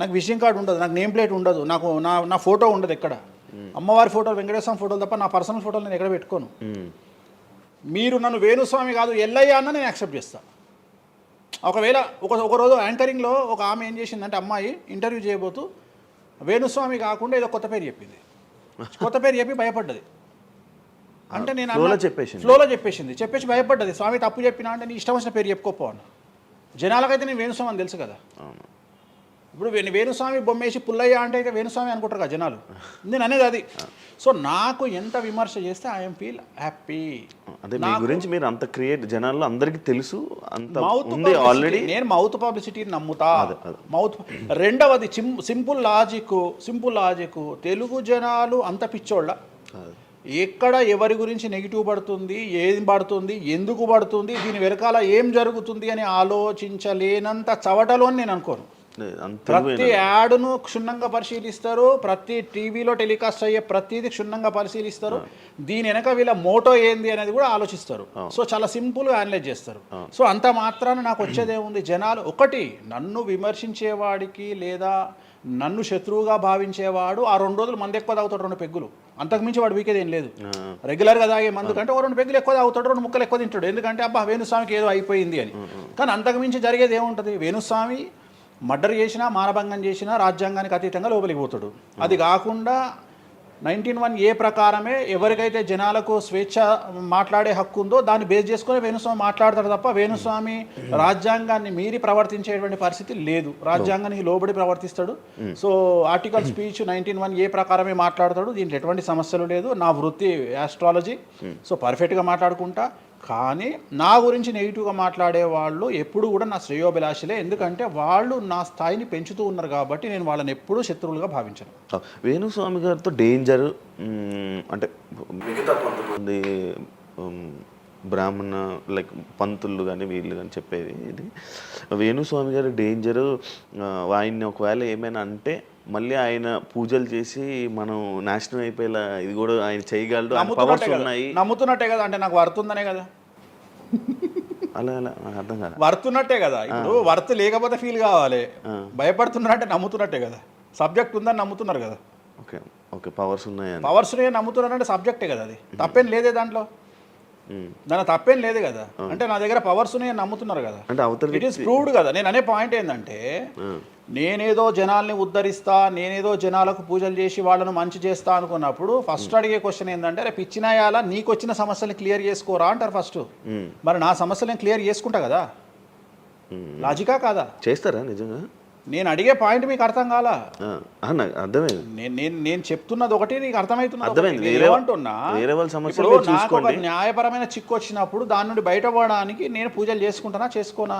నాకు విజిటింగ్ కార్డు ఉండదు, నాకు నేమ్ ప్లేట్ ఉండదు, నాకు నా ఫోటో ఉండదు ఎక్కడ. అమ్మవారి ఫోటోలు, వెంకటేశ్వర ఫోటోలు తప్ప నా పర్సనల్ ఫోటోలు నేను ఎక్కడ పెట్టుకోను. మీరు నన్ను వేణుస్వామి కాదు ఎల్లయ్య అన్న నేను యాక్సెప్ట్ చేస్తాను. ఒకవేళ ఒకరోజు యాంకరింగ్లో ఒక ఆమె ఏం చేసిందంటే, అమ్మాయి ఇంటర్వ్యూ చేయబోతూ వేణుస్వామి కాకుండా ఏదో కొత్త పేరు చెప్పింది. కొత్త పేరు చెప్పి భయపడ్డది. అంటే నేను ఫ్లోలో చెప్పేసి భయపడ్డది. స్వామి తప్పు చెప్పినా అంటే నీ ఇష్టం వచ్చిన పేరు చెప్పుకోపో అన్న. జనాలకైతే నేను వేణుస్వామి అని తెలుసు కదా. ఇప్పుడు వేణుస్వామి బొమ్మేసి పుల్లయ్య అంటే అయితే వేణుస్వామి అనుకుంటారు కదా జనాలు. నేను అనేది అది. సో నాకు ఎంత విమర్శ చేస్తే ఐఎమ్ ఫీల్ హ్యాపీ. అంటే మీ గురించి మీరు అంత క్రియేట్ జనాల్లో అందరికీ తెలుసు, అంత ఉంది ఆల్రెడీ. నేను మౌత్ పబ్లిసిటీని నమ్ముతా. మౌత్. రెండవది సింపుల్ లాజిక్. తెలుగు జనాలు అంత పిచ్చోళ్ళ. ఎక్కడ ఎవరి గురించి నెగిటివ్ పడుతుంది, ఏం పడుతుంది, ఎందుకు పడుతుంది, దీని వెనకాల ఏం జరుగుతుంది అని ఆలోచించలేనంత చవటలో నేను అనుకోను. ప్రతి యాడ్ను క్షుణ్ణంగా పరిశీలిస్తారు, ప్రతి టీవీలో టెలికాస్ట్ అయ్యే ప్రతిదీ క్షుణ్ణంగా పరిశీలిస్తారు, దీని వెనక వీళ్ళ మోటో ఏంది అనేది కూడా ఆలోచిస్తారు. సో చాలా సింపుల్గా అనలైజ్ చేస్తారు. సో అంత మాత్రాన నాకు వచ్చేదేముంది, జనాలు ఒకటి నన్ను విమర్శించేవాడికి లేదా నన్ను శత్రువుగా భావించేవాడు ఆ 2 రోజులు మంది ఎక్కువ తాగుతాడు, 2 పెగ్గులు, అంతకుమించి వాడు వీకేది ఏం లేదు. రెగ్యులర్గా తాగే మందు కంటే 2 పెగ్గులు ఎక్కువ తాగుతాడు, 2 ముక్కలు ఎక్కువ తింటాడు. ఎందుకంటే అబ్బా వేణుస్వామికి ఏదో అయిపోయింది అని. కానీ అంతకుమించి జరిగేది ఏముంటుంది? వేణుస్వామి మర్డర్ చేసినా, మానభంగం చేసినా రాజ్యాంగానికి అతీతంగా లోపలికి పోతాడు. అది కాకుండా 19(1) ప్రకారమే ఎవరికైతే జనాలకు స్వేచ్ఛ మాట్లాడే హక్కు ఉందో దాన్ని బేస్ చేసుకుని వేణుస్వామి మాట్లాడతాడు తప్ప వేణుస్వామి రాజ్యాంగాన్ని మీరి ప్రవర్తించేటువంటి పరిస్థితి లేదు. రాజ్యాంగానికి లోబడి ప్రవర్తిస్తాడు. సో ఆర్టికల్ స్పీచ్ 19(1) ప్రకారమే మాట్లాడతాడు. దీంట్లో ఎటువంటి సమస్యలు లేదు. నా వృత్తి ఆస్ట్రాలజీ. సో పర్ఫెక్ట్గా మాట్లాడుకుంటా. కానీ నా గురించి నెగిటివ్గా మాట్లాడే వాళ్ళు ఎప్పుడు కూడా నా శ్రేయోభిలాషలే. ఎందుకంటే వాళ్ళు నా స్థాయిని పెంచుతూ ఉన్నారు కాబట్టి నేను వాళ్ళని ఎప్పుడూ శత్రువులుగా భావించను. వేణుస్వామి గారితో డేంజర్ అంటే మిగతా కొంతమంది బ్రాహ్మణ లైక్ పంతులు కానీ వీళ్ళు కానీ చెప్పేది ఇది వేణుస్వామి గారి డేంజరు. ఆయన్ని ఒకవేళ ఏమైనా అంటే మళ్ళీ ఆయన పూజలు చేసి మనం నాశనం అయిపోయేలా ఇది కూడా ఆయన చేయగలడు, పవర్స్ ఉన్నాయి. నమ్ముతున్నట్టే కదా, అంటే నాకు వర్త్ ఉందనే కదా. అలా అలా అర్థం కాదు. వర్తున్నట్టే కదా, ఇప్పుడు వర్త్ లేకపోతే ఫీల్ కావాలి. భయపడుతున్నారంటే నమ్ముతున్నట్టే కదా, సబ్జెక్ట్ ఉందని నమ్ముతున్నారు కదా. ఓకే ఓకే, పవర్స్ ఉన్నాయని పవర్స్ నమ్ముతున్నారంటే సబ్జెక్టే కదా, అది తప్పేం లేదే దాంట్లో, దాని తప్పేం లేదు కదా. అంటే నా దగ్గర పవర్స్ నమ్ముతున్నారు కదా, అంటే అవతల ఇట్ ఈస్ ప్రూవ్డ్ కదా. నేను అనే పాయింట్ ఏంటంటే నేనేదో జనాల్ని ఉద్ధరిస్తా, నేనేదో జనాలకు పూజలు చేసి వాళ్ళను మంచి చేస్తా అనుకున్నప్పుడు ఫస్ట్ అడిగే క్వశ్చన్ ఏంటంటే, రేపు ఇచ్చినాయాలా నీకు వచ్చిన సమస్యల్ని క్లియర్ చేసుకోరా అంటారు ఫస్ట్. మరి నా సమస్యలను క్లియర్ చేసుకుంటా కదా, లాజికా కాదా? చేస్తారా నిజంగా? నేను అడిగే పాయింట్ మీకు అర్థం కాలా? అర్థమైంది. నేను చెప్తున్నది ఒకటి, నీకు అర్థమవుతున్నది. నాకు ఒక న్యాయపరమైన చిక్కు వచ్చినప్పుడు దాని నుండి బయటపడడానికి నేను పూజలు చేసుకుంటానా చేసుకోనా?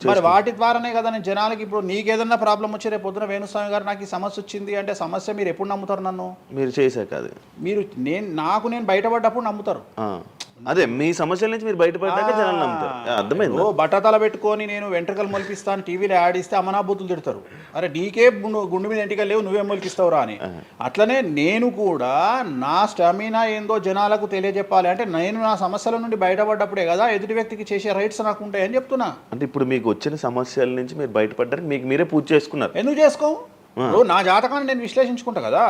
మరి వాటి ద్వారానే కదా నేను జనాలకి, ఇప్పుడు నీకు ఏదన్నా ప్రాబ్లం వచ్చి రేపు పొద్దున వేణుస్వామి గారు నాకు ఈ సమస్య వచ్చింది అంటే సమస్య మీరు ఎప్పుడు నమ్ముతారు? నన్ను మీరు చేశాక అది మీరు నేను బయటపడ్డప్పుడు నమ్ముతారు. అదే మీ సమస్యల నుంచి మీరు బయటపడ్డాక జనాలు నమ్ముతారు. అర్థమైంది. బట్టతల పెట్టుకొని నేను వెంట్రుకలు మొలిపిస్తాను టీవీలో యాడ్ ఇస్తే అమనాబూతులు తిడతారు, అరే నీకే గుండు మీద ఎంటికలు లేవు నువ్వేం మొలిపిస్తావురా అని. అట్లనే నేను కూడా నా స్టామినా ఏందో జనాలకు తెలియజెప్పాలి అంటే నేను నా సమస్యల నుండి బయటపడ్డప్పుడే కదా ఎదుటి వ్యక్తికి చేసే రైట్స్ నాకు ఉంటాయని చెప్తున్నా. అంటే ఇప్పుడు మీకు వచ్చిన సమస్యల నుంచి మీరు బయటపడ్డానికి మీకు మీరే పూజ చేసుకున్నారు. ఎందుకు చేసుకోము? నా జాతకాన్ని నేను విశ్లేషించుకుంటా కదా.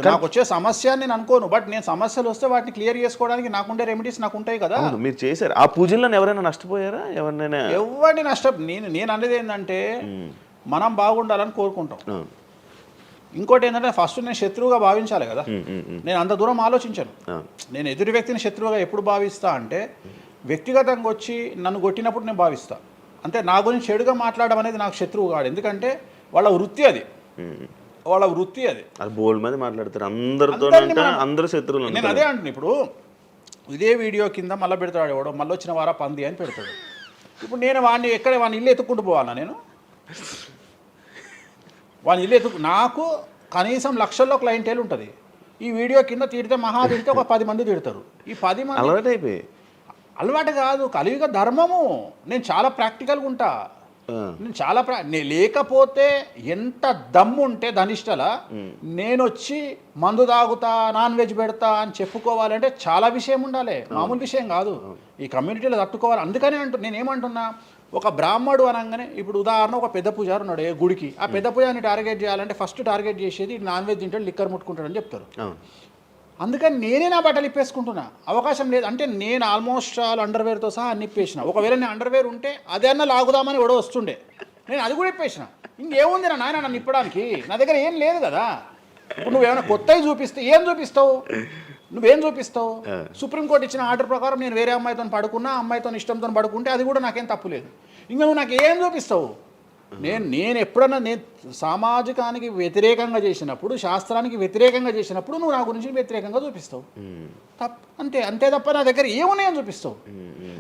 నాకు వచ్చే సమస్య నేను అనుకోను, బట్ నేను సమస్యలు వస్తే వాటిని క్లియర్ చేసుకోవడానికి నాకుండే రెమెడీస్ నాకు ఉంటాయి కదా. మీరు చేశారు ఆ పూజల్లో ఎవరైనా నష్టపోయారా? ఎవరిని నేను అనేది ఏంటంటే మనం బాగుండాలని కోరుకుంటాం. ఇంకోటి ఏంటంటే ఫస్ట్ నేను శత్రువుగా భావించాలి కదా. నేను అంత దూరం ఆలోచించాను. నేను ఎదుటి వ్యక్తిని శత్రువుగా ఎప్పుడు భావిస్తా అంటే వ్యక్తిగతంగా వచ్చి నన్ను కొట్టినప్పుడు నేను భావిస్తా. అంటే నా గురించి చెడుగా మాట్లాడడం అనేది నాకు శత్రువు కాదు, ఎందుకంటే వాళ్ళ వృత్తి అది. అది బోల్డ్ మంది మాట్లాడతారు అందరితో, అందరు శత్రువులు. నేను అదే అంటున్నా. ఇప్పుడు ఇదే వీడియో కింద మళ్ళీ పెడతాడు ఎవడో, మళ్ళీ వచ్చిన వారా పంది అని పెడతాడు. ఇప్పుడు నేను వాడిని వాడిని ఇల్లు ఎత్తుక్కుంటూ పోవాలా? నేను వాడిని ఇల్లు నాకు కనీసం లక్షల్లో క్లయింటేల్ ఉంటుంది. ఈ వీడియో కింద తిడితే మహా తిడితే ఒక 10 మంది తిడతారు. ఈ 10 మంది అలవాటు కాదు, కలియుగ ధర్మము. నేను చాలా ప్రాక్టికల్గా ఉంటా. నేను చాలా లేకపోతే ఎంత దమ్ము ఉంటే ధనిష్టల నేను వచ్చి మందు తాగుతా నాన్ వెజ్ పెడతా అని చెప్పుకోవాలంటే చాలా విషయం ఉండాలి, మామూలు విషయం కాదు. ఈ కమ్యూనిటీలో తట్టుకోవాలి. అందుకనే నేనేమంటున్నా, ఒక బ్రాహ్మడు అనగానే ఇప్పుడు ఉదాహరణ ఒక పెద్ద పూజారు ఉన్నాడు గుడికి, ఆ పెద్ద పూజారిని టార్గెట్ చేయాలంటే ఫస్ట్ టార్గెట్ చేసేది నాన్ వెజ్ తింటాడు, లిక్కర్ ముట్టుకుంటాడు అని చెప్తారు. అందుకని నేనే నా బట్టలు ఇప్పేసుకుంటున్నా, అవకాశం లేదు. అంటే నేను ఆల్మోస్ట్ ఆల్ అండర్వేర్తో సహా అన్ని ఇప్పేసిన. ఒకవేళ నేను అండర్వేర్ ఉంటే అదే అన్న లాగుదామని ఎవడో వస్తుండే, నేను అది కూడా ఇప్పేసిన. ఇంకేముంది నా నాయన నన్ను ఇప్పడానికి? నా దగ్గర ఏం లేదు కదా. ఇప్పుడు నువ్వేమైనా కొత్తవి చూపిస్తే ఏం చూపిస్తావు? నువ్వేం చూపిస్తావు? సుప్రీంకోర్టు ఇచ్చిన ఆర్డర్ ప్రకారం నేను వేరే అమ్మాయితో పడుకున్నా, అమ్మాయితో ఇష్టంతో పడుకుంటే అది కూడా నాకేం తప్పు లేదు. ఇంకా నువ్వు నాకు ఏం చూపిస్తావు? నేను ఎప్పుడన్నా నేను సామాజికానికి వ్యతిరేకంగా చేసినప్పుడు, శాస్త్రానికి వ్యతిరేకంగా చేసినప్పుడు నువ్వు నా గురించి వ్యతిరేకంగా చూపిస్తావు. అంతే తప్ప నా దగ్గర ఏమున్నాయని చూపిస్తావు?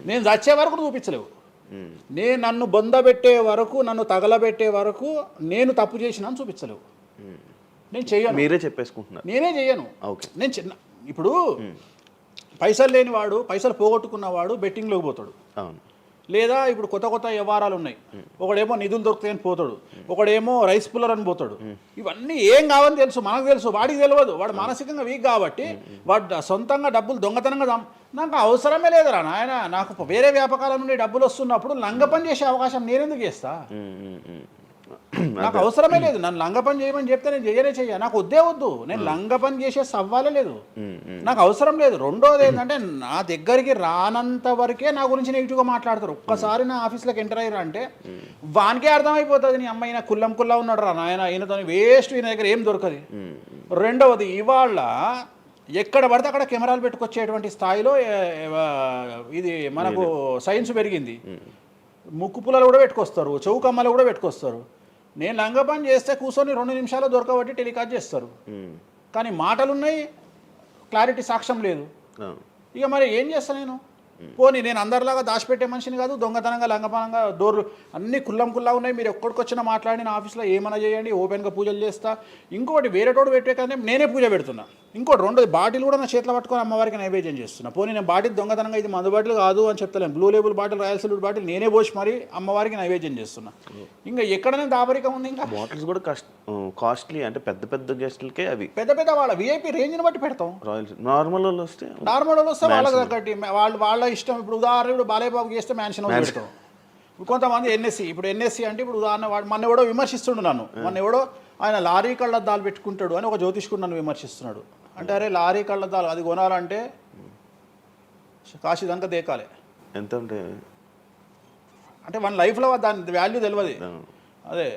నేను చచ్చే వరకు చూపించలేవు. నేను నన్ను బొందబెట్టే వరకు, నన్ను తగలబెట్టే వరకు నేను తప్పు చేసినా చూపించలేవు. నేను చెయ్యను. మీరే చెప్పేసుకుంటున్నారు. నేనే చెయ్యను. నేను ఇప్పుడు పైసలు లేనివాడు, పైసలు పోగొట్టుకున్నవాడు బెట్టింగ్లోకి పోతాడు. లేదా ఇప్పుడు కొత్త వ్యవహారాలు ఉన్నాయి, ఒకడేమో నిధులు దొరుకుతాయని పోతాడు, ఒకడేమో రైస్ పుల్లర్ అని పోతాడు. ఇవన్నీ ఏం కావని తెలుసు, మనకు తెలుసు, వాడికి తెలియదు. వాడు మానసికంగా వీక్ కాబట్టి వాడు సొంతంగా డబ్బులు దొంగతనంగా నాకు అవసరమే లేదురా నాయన. నాకు వేరే వ్యాపకాల నుండి డబ్బులు వస్తున్నప్పుడు లంగ పని చేసే అవకాశం నేనెందుకు చేస్తా? నాకు అవసరమే లేదు. నన్ను లంగ పని చేయమని చెప్తే నేను చెయ్య, నాకు వద్దు. నేను లంగ పని చేసే సవ్వాలే లేదు, నాకు అవసరం లేదు. రెండోది ఏంటంటే నా దగ్గరికి రానంత వరకే నా గురించి నెగిటివ్గా మాట్లాడతారు. ఒక్కసారి నా ఆఫీస్లోకి ఎంటర్ అయ్యారు అంటే వానికే అర్థమైపోతుంది, నీ అమ్మాయి నా కుల్లా ఉన్నాడు రా నాయన, ఈయనతో వేస్ట్, ఈయన దగ్గర ఏం దొరకదు. రెండవది, ఇవాళ ఎక్కడ పడితే అక్కడ కెమెరాలు పెట్టుకొచ్చేటువంటి స్థాయిలో ఇది మనకు సైన్స్ పెరిగింది. ముక్కు పుల్లలు కూడా పెట్టుకొస్తారు, చౌకమ్మలు కూడా పెట్టుకొస్తారు. నేను లంగ పని చేస్తే కూర్చొని 2 నిమిషాలు దొరకబట్టి టెలికాస్ట్ చేస్తారు. కానీ మాటలున్నాయి, క్లారిటీ సాక్ష్యం లేదు. ఇక మరి ఏం చేస్తా నేను? పోనీ నేను అందరిలాగా దాచిపెట్టే మనిషిని కాదు, దొంగతనంగా లంగపనంగా డోర్లు అన్నీ కుల్లా ఉన్నాయి. మీరు ఎక్కడికొచ్చినా మాట్లాడి నా ఆఫీస్లో ఏమైనా చేయండి, ఓపెన్గా పూజలు చేస్తా. ఇంకొకటి వేరేటోడు పెట్టే కానీ నేనే పూజ పెడుతున్నా. ఇంకోటి రెండోది బాటిల్ కూడా నా చేతిలో పట్టుకొని అమ్మవారికి నైవేద్యం చేస్తున్నా. పోనీ నేను బాటిల్ దొంగతనంగా ఇది మందు బాటిల్ కాదు అని చెప్తలేను. Blue label bottle, royal salute bottle నేనే పోసి మరి అమ్మవారికి నైవేద్యం చేస్తున్నా. ఇంకా ఎక్కడనే దాపరికం ఉంది. ఇంకా బాటిల్స్ కూడా కాస్ట్లీ, అంటే పెద్ద పెద్ద గెస్టులకే అవి పెద్ద పెద్ద వాళ్ళ విఐపి రేంజ్ని బట్టి పెడతాం. రాయల్స్ నార్మల్ వాళ్ళు వస్తే వాళ్ళకి తగ్గట్టి వాళ్ళ ఇష్టం. ఇప్పుడు ఉదాహరణ ఇప్పుడు బాలయ్య బాబు చేస్తే మ్యాన్షన్ పెడతాం. కొంతమంది ఎన్ఎస్సి, ఇప్పుడు ఎన్ఎస్సి అంటే ఇప్పుడు ఉదాహరణ వాడు మన ఎవడో విమర్శిస్తుండు నన్ను. మన ఎవడో ఆయన లారీ కళ్ళద్దాలు పెట్టుకుంటాడు అని ఒక జ్యోతిష్కుడు నన్ను విమర్శిస్తున్నాడు. అంటే అరే లారీ కళ్ళద్దాలు అది కొనాలంటే కాశీ దాకా దేకాలి. ఎంత అంటే మన లైఫ్లో దాని వాల్యూ తెలియదు. అదే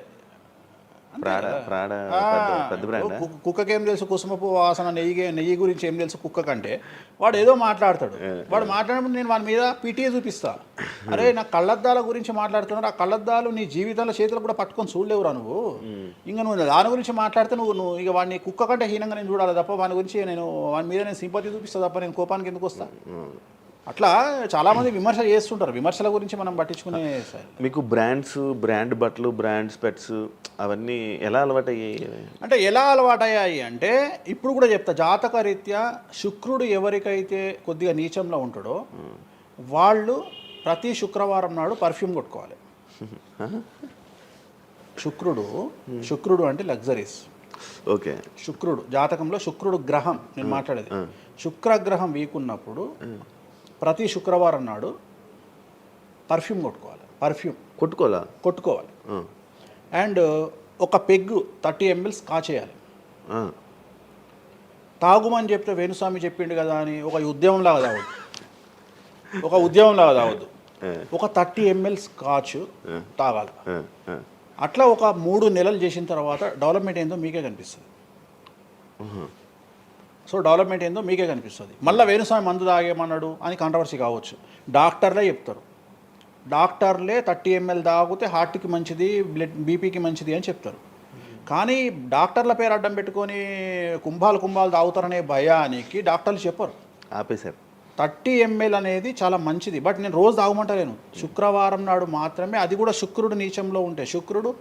కుక్కకి ఏం తెలుసు కుసుమపు వాసన, నెయ్యి గురించి ఏం తెలుసు కుక్క కంటే. వాడు ఏదో మాట్లాడతాడు. వాడు మాట్లాడినప్పుడు నేను వాడి మీద పీటీఏ చూపిస్తా. అరే నా కళ్ళద్దాల గురించి మాట్లాడుతున్నాడు, ఆ కళ్ళద్దాలు నీ జీవితంలో చేతులు కూడా పట్టుకొని చూడలేవురా నువ్వు. ఇంకా నువ్వు దాని గురించి మాట్లాడితే నువ్వు ఇక వాడిని కుక్క కంటే హీనంగా నేను చూడాలి తప్ప వాని గురించి వాని మీద నేను సింపతి చూపిస్తా తప్ప నేను కోపానికి ఎందుకు వస్తా. అట్లా చాలామంది విమర్శ చేస్తుంటారు. విమర్శల గురించి మనం పట్టించుకునే. మీకు బ్రాండ్ బట్టలు, బ్రాండ్ స్పెట్స్ అవన్నీ ఎలా అలవాటయ్యాయి? అంటే ఎలా అలవాటయ్యాయి అంటే ఇప్పుడు కూడా చెప్తా. జాతక రీత్యా శుక్రుడు ఎవరికైతే కొద్దిగా నీచంలో ఉంటాడో వాళ్ళు ప్రతి శుక్రవారం నాడు పర్ఫ్యూమ్ కొట్టుకోవాలి. శుక్రుడు అంటే లగ్జరీస్. ఓకే. శుక్రుడు జాతకంలో శుక్రుడు గ్రహం నేను మాట్లాడేది. శుక్రగ్రహం వీక్ ఉన్నప్పుడు ప్రతి శుక్రవారం నాడు పర్ఫ్యూమ్ కొట్టుకోవాలి. అండ్ ఒక పెగ్గు 30 ml కాచేయాలి. తాగుమని చెప్తే వేణుస్వామి చెప్పిండు కదా అని ఒక ఉద్యమంలాగా తాగొద్దు. ఒక 30 ml స్కాచ్ తాగాలి. అట్లా ఒక 3 నెలలు చేసిన తర్వాత డెవలప్మెంట్ ఏందో మీకే కనిపిస్తుంది. మళ్ళీ వేణుస్వామి మందు తాగేమన్నాడు అని కాంట్రవర్సీ కావచ్చు. డాక్టర్లే చెప్తారు. 30 ml తాగితే హార్ట్కి మంచిది, బీపీకి మంచిది అని చెప్తారు. కానీ డాక్టర్ల పేరు అడ్డం పెట్టుకొని కుంభాలు తాగుతారనే భయానికి డాక్టర్లు చెప్పరు, ఆపేశారు. 30 ml అనేది చాలా మంచిది. బట్ నేను రోజు తాగమంటలేను. శుక్రవారం నాడు మాత్రమే. అది కూడా శుక్రుడు నీచంలో ఉంటే, శుక్రుడు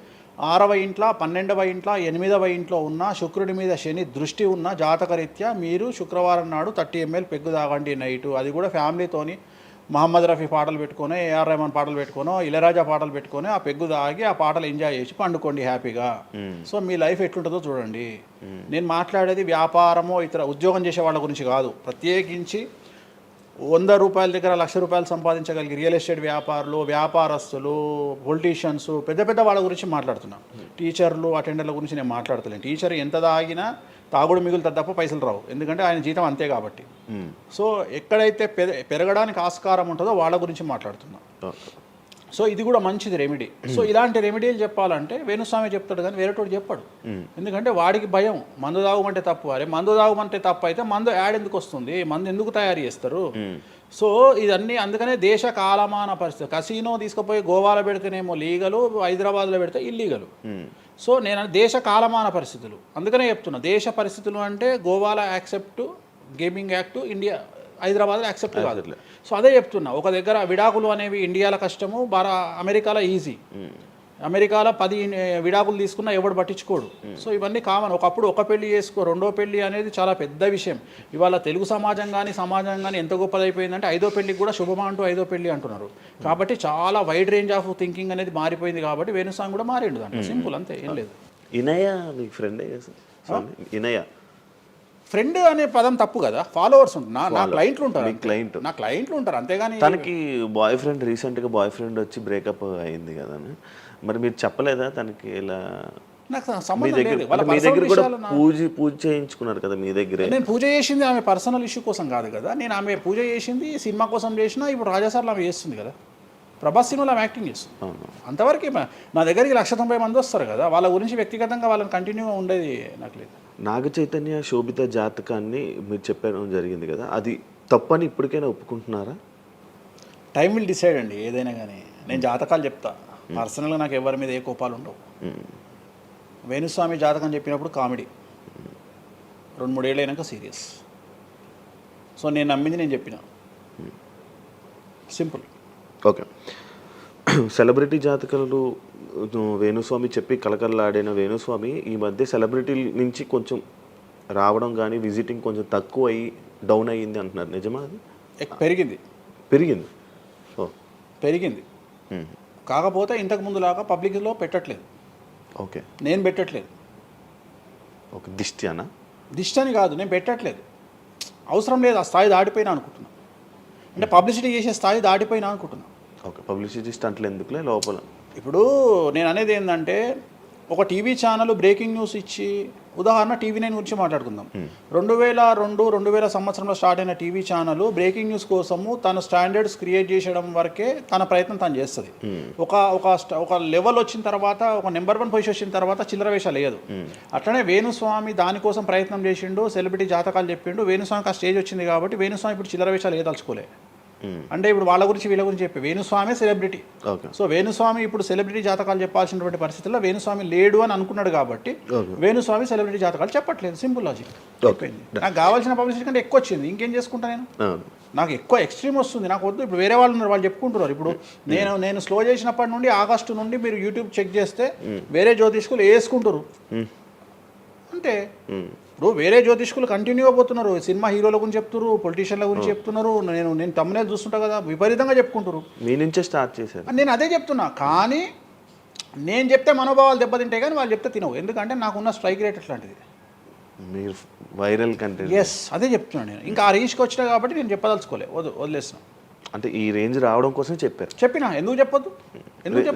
6వ ఇంట్లో, 12వ ఇంట్లో, 8వ ఇంట్లో ఉన్న శుక్రుడి మీద శని దృష్టి ఉన్న జాతకరీత్యా మీరు శుక్రవారం నాడు 30 ml పెగ్గు తాగండి నైటు. అది కూడా ఫ్యామిలీతోని మహమ్మద్ రఫీ పాటలు పెట్టుకొని, ఏఆర్ రెహమాన్ పాటలు పెట్టుకొని, ఇళయరాజా పాటలు పెట్టుకొని ఆ పెగ్గు తాగి ఆ పాటలు ఎంజాయ్ చేసి పండుకోండి హ్యాపీగా. సో మీ లైఫ్ ఎట్లుంటుందో చూడండి. నేను మాట్లాడేది వ్యాపారమో ఇతర ఉద్యోగం చేసే వాళ్ళ గురించి కాదు. ప్రత్యేకించి 100 రూపాయల దగ్గర 1,00,000 రూపాయలు సంపాదించగలిగి రియల్ ఎస్టేట్ వ్యాపారులు, వ్యాపారస్తులు, పొలిటీషియన్స్, పెద్ద వాళ్ళ గురించి మాట్లాడుతున్నాను. టీచర్లు, అటెండర్ల గురించి నేను మాట్లాడతలేను. టీచర్ ఎంత తాగినా తాగుడు మిగులుతుంది తప్ప పైసలు రావు. ఎందుకంటే ఆయన జీతం అంతే కాబట్టి. సో ఎక్కడైతే పెరగడానికి ఆస్కారం ఉంటుందో వాళ్ళ గురించి మాట్లాడుతున్నా. సో ఇది కూడా మంచిది రెమెడీ. సో ఇలాంటి రెమెడీలు చెప్పాలంటే వేణుస్వామి చెప్తాడు కానీ వేరేటోడు చెప్పాడు. ఎందుకంటే వాడికి భయం, మందు తాగమంటే తప్పు. అరే మందు తాగమంటే తప్పు అయితే మందు యాడ్ ఎందుకు వస్తుంది, మందు ఎందుకు తయారు చేస్తారు? సో ఇదన్నీ అందుకనే దేశ కాలమాన పరిస్థితి. కసినో తీసుకుపోయి గోవాలో పెడితేనేమో లీగలు, హైదరాబాద్లో పెడితే ఇల్లీగలు. సో నేను దేశ కాలమాన పరిస్థితులు అందుకనే చెప్తున్నా. దేశ పరిస్థితులు అంటే గోవాలో యాక్సెప్ట్ గేమింగ్ యాక్ట్, ఇండియా హైదరాబాద్లో యాక్సెప్ట్ కాదు. సో అదే చెప్తున్నా. ఒక దగ్గర విడాకులు అనేవి ఇండియాలో కష్టము, అమెరికాలో ఈజీ. అమెరికాలో 10 విడాకులు తీసుకున్నా ఎవడు పట్టించుకోడు. సో ఇవన్నీ కామన్. ఒకప్పుడు ఒక పెళ్లి చేసుకో, రెండో పెళ్లి అనేది చాలా పెద్ద విషయం. ఇవాళ తెలుగు సమాజం కానీ ఎంత గొప్పదైపోయిందంటే 5వ పెళ్లికి కూడా శుభమా అంటూ 5వ పెళ్లి అంటున్నారు. కాబట్టి చాలా వైడ్ రేంజ్ ఆఫ్ థింకింగ్ అనేది మారిపోయింది. కాబట్టి వేణుస్వామి కూడా మారిండు దాంట్లో. సింపుల్, అంతే, ఏం లేదు. ఇనయ మీ ఫ్రెండే ఇనయ ఫ్రెండ్ అనే పదం తప్పు కదా. ఫాలోవర్స్ ఉంటారు, నా క్లయింట్లు ఉంటారు. నా క్లయింట్లు ఉంటారు అంతేగాని. తనకి రీసెంట్గా బాయ్ ఫ్రెండ్ వచ్చి బ్రేకప్ అయింది కదా, మరి మీరు చెప్పలేదా తనకి? ఇలా నాకు సంబంధం లేదు. మీ దగ్గర కూడా పూజ చేయించుకున్నారు కదా మీ దగ్గర. నేను పూజ చేసింది ఆమె పర్సనల్ ఇష్యూ కోసం కాదు కదా. నేను ఆమె పూజ చేసింది సినిమా కోసం చేసినా. ఇప్పుడు రాజాసార్లు ఆమె చేస్తుంది కదా, ప్రభాస్ సినిమాలో ఆమె యాక్టింగ్ చేస్తుంది. అంతవరకు నా దగ్గరికి 190 మంది వస్తారు కదా. వాళ్ళ గురించి వ్యక్తిగతంగా వాళ్ళని కంటిన్యూగా ఉండేది నాకు లేదు. నాగ చైతన్య శోభిత జాతకాన్ని మీరు చెప్పడం జరిగింది కదా, అది తప్పని ఇప్పటికైనా ఒప్పుకుంటున్నారా? టైం విల్ డిసైడ్ అండి ఏదైనా కానీ. నేను జాతకాలు చెప్తా, పర్సనల్గా నాకు ఎవరి మీద ఏ కోపాలు ఉండవు. వేణుస్వామి జాతకం చెప్పినప్పుడు కామెడీ, 2-3 ఏళ్ళు అయినాక సీరియస్. సో నేను నమ్మింది నేను చెప్పిన, సింపుల్. ఓకే. సెలబ్రిటీ జాతకాలు వేణుస్వామి చెప్పి కలకల్లాడిన వేణుస్వామి ఈ మధ్య సెలబ్రిటీల నుంచి కొంచెం రావడం కానీ విజిటింగ్ కొంచెం తక్కువ అయ్యి డౌన్ అయ్యింది అంటున్నారు, నిజమా అది? పెరిగింది పెరిగింది. ఓ పెరిగింది. కాకపోతే ఇంతకు ముందులాగా పబ్లిక్లో పెట్టట్లేదు. ఓకే, నేను పెట్టట్లేదు. ఓకే, దిష్టి అన్న? దిష్టి అని కాదు, నేను పెట్టట్లేదు. అవసరం లేదు, ఆ స్థాయి దాటిపోయినా అనుకుంటున్నా. అంటే పబ్లిసిటీ చేసే స్థాయి దాటిపోయినా అనుకుంటున్నా. ఓకే, పబ్లిసిటీ స్టంట్లు ఎందుకులే లోపల. ఇప్పుడు నేను అనేది ఏంటంటే, ఒక టీవీ ఛానల్ బ్రేకింగ్ న్యూస్ ఇచ్చి, ఉదాహరణ TV9 గురించి మాట్లాడుకుందాం. 2002 సంవత్సరంలో స్టార్ట్ అయిన టీవీ ఛానల్ బ్రేకింగ్ న్యూస్ కోసము తన స్టాండర్డ్స్ క్రియేట్ చేయడం వరకే తన ప్రయత్నం తను చేస్తుంది. ఒక లెవెల్ వచ్చిన తర్వాత, ఒక నెంబర్ 1 పొజిషన్ వచ్చిన తర్వాత చిల్లర వేషాలు లేదు. అట్లనే వేణుస్వామి దానికోసం ప్రయత్నం చేసిండు, సెలబ్రిటీ జాతకాలు చెప్పిండు. వేణుస్వామికి ఆ స్టేజ్ వచ్చింది కాబట్టి వేణుస్వామి ఇప్పుడు చిల్లర వేషాలు ఏదలుచుకోలే. అంటే ఇప్పుడు వాళ్ళ గురించి వీళ్ళ గురించి చెప్పి వేణుస్వామి సెలబ్రిటీ. సో వేణుస్వామి ఇప్పుడు సెలబ్రిటీ జాతకాలు చెప్పాల్సినటువంటి పరిస్థితుల్లో వేణుస్వామి లేడు అని అనుకున్నాడు కాబట్టి వేణుస్వామి సెలబ్రిటీ జాతకాలు చెప్పట్లేదు. Simple logic. నాకు కావాల్సిన పబ్లిసిటీ కంటే ఎక్కువ వచ్చింది, ఇంకేం చేసుకుంటా నేను? నాకు ఎక్కువ ఎక్స్ట్రీమ్ వస్తుంది, నాకు వద్దు. ఇప్పుడు వేరే వాళ్ళు ఉన్నారు, వాళ్ళు చెప్పుకుంటున్నారు. ఇప్పుడు నేను స్లో చేసినప్పటి నుండి ఆగస్టు నుండి మీరు యూట్యూబ్ చెక్ చేస్తే వేరే జ్యోతిష్కులు వేసుకుంటారు అంటే. ఇప్పుడు వేరే జ్యోతిష్కులు కంటిన్యూగా పోతున్నారు, సినిమా హీరోల గురించి చెప్తున్నారు, పొలిటీషియన్ల గురించి చెప్తున్నారు. నేను తమ్మునే చూస్తుంటా కదా, విపరీతంగా చెప్పుకుంటారు. మీ నుంచే స్టార్ట్ చేశారు. నేను అదే చెప్తున్నా. కానీ నేను చెప్తే మనోభావాలు దెబ్బతింటాయి, కానీ వాళ్ళు చెప్తే తినవు. ఎందుకంటే నాకున్న స్ట్రైక్ రేట్ అట్లాంటిది. మీరు వైరల్ కంటెంట్. ఎస్, అదే చెప్తున్నాను నేను. ఇంకా ఆ రేంజ్కి వచ్చినా కాబట్టి నేను చెప్పదలుచుకోలే, వదిలేసిన. అంటే ఈ రేంజ్ రావడం కోసం చెప్పినా. ఎందుకు చెప్పొద్దు?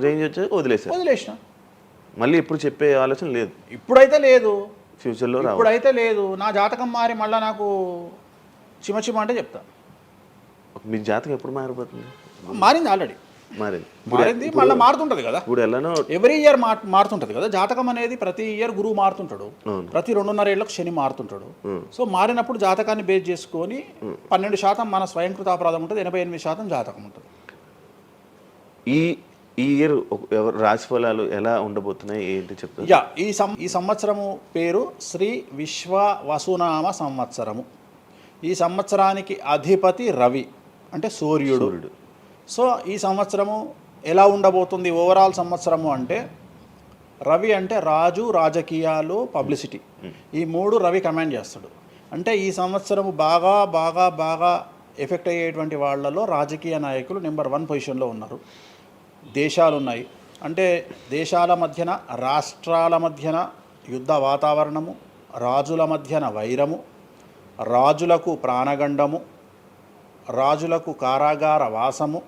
రేంజ్ వచ్చి వదిలేసిన. మళ్ళీ ఎప్పుడు చెప్పే ఆలోచన లేదు? ఇప్పుడైతే లేదు, ఫ్యూచర్లో ఇప్పుడైతే లేదు. నా జాతకం మారి మళ్ళీ నాకు చిమ అంటే చెప్తా. మీ జాతకం ఎప్పుడు మారిపోతుంది? మారింది, ఆల్రెడీ మారింది, మళ్ళీ మారుతుంటుంది కదా. ఇప్పుడు ఎలానో ఎవ్రీ ఇయర్ మారుతుంటుంది కదా జాతకం అనేది. ప్రతి ఇయర్ గురువు మారుతుంటాడు, ప్రతి 2.5 ఏళ్ళకు శని మారుతుంటాడు. సో మారినప్పుడు జాతకాన్ని బేస్ చేసుకొని 12% మన స్వయంకృత అపరాధం ఉంటుంది, 88% జాతకం ఉంటుంది. ఈ ఇయర్ రాశి ఫలాలు ఎలా ఉండబోతున్నాయి ఏంటి చెప్తారు? ఈ సంవత్సరము పేరు శ్రీ విశ్వ వసునామ సంవత్సరము. ఈ సంవత్సరానికి అధిపతి రవి, అంటే సూర్యుడు. సో ఈ సంవత్సరము ఎలా ఉండబోతుంది ఓవరాల్ సంవత్సరము అంటే, రవి అంటే రాజు, రాజకీయాలు, పబ్లిసిటీ, ఈ 3 రవి కమాండ్ చేస్తాడు. అంటే ఈ సంవత్సరము బాగా బాగా బాగా ఎఫెక్ట్ అయ్యేటువంటి వాళ్ళలో రాజకీయ నాయకులు నెంబర్ 1 పొజిషన్లో ఉన్నారు. దేశాలు ఉన్నాయి, అంటే దేశాల మధ్యన, రాష్ట్రాల మధ్యన యుద్ధ వాతావరణము, రాజుల మధ్యన వైరము, రాజులకు ప్రాణగండము, రాజులకు కారాగార వాసము,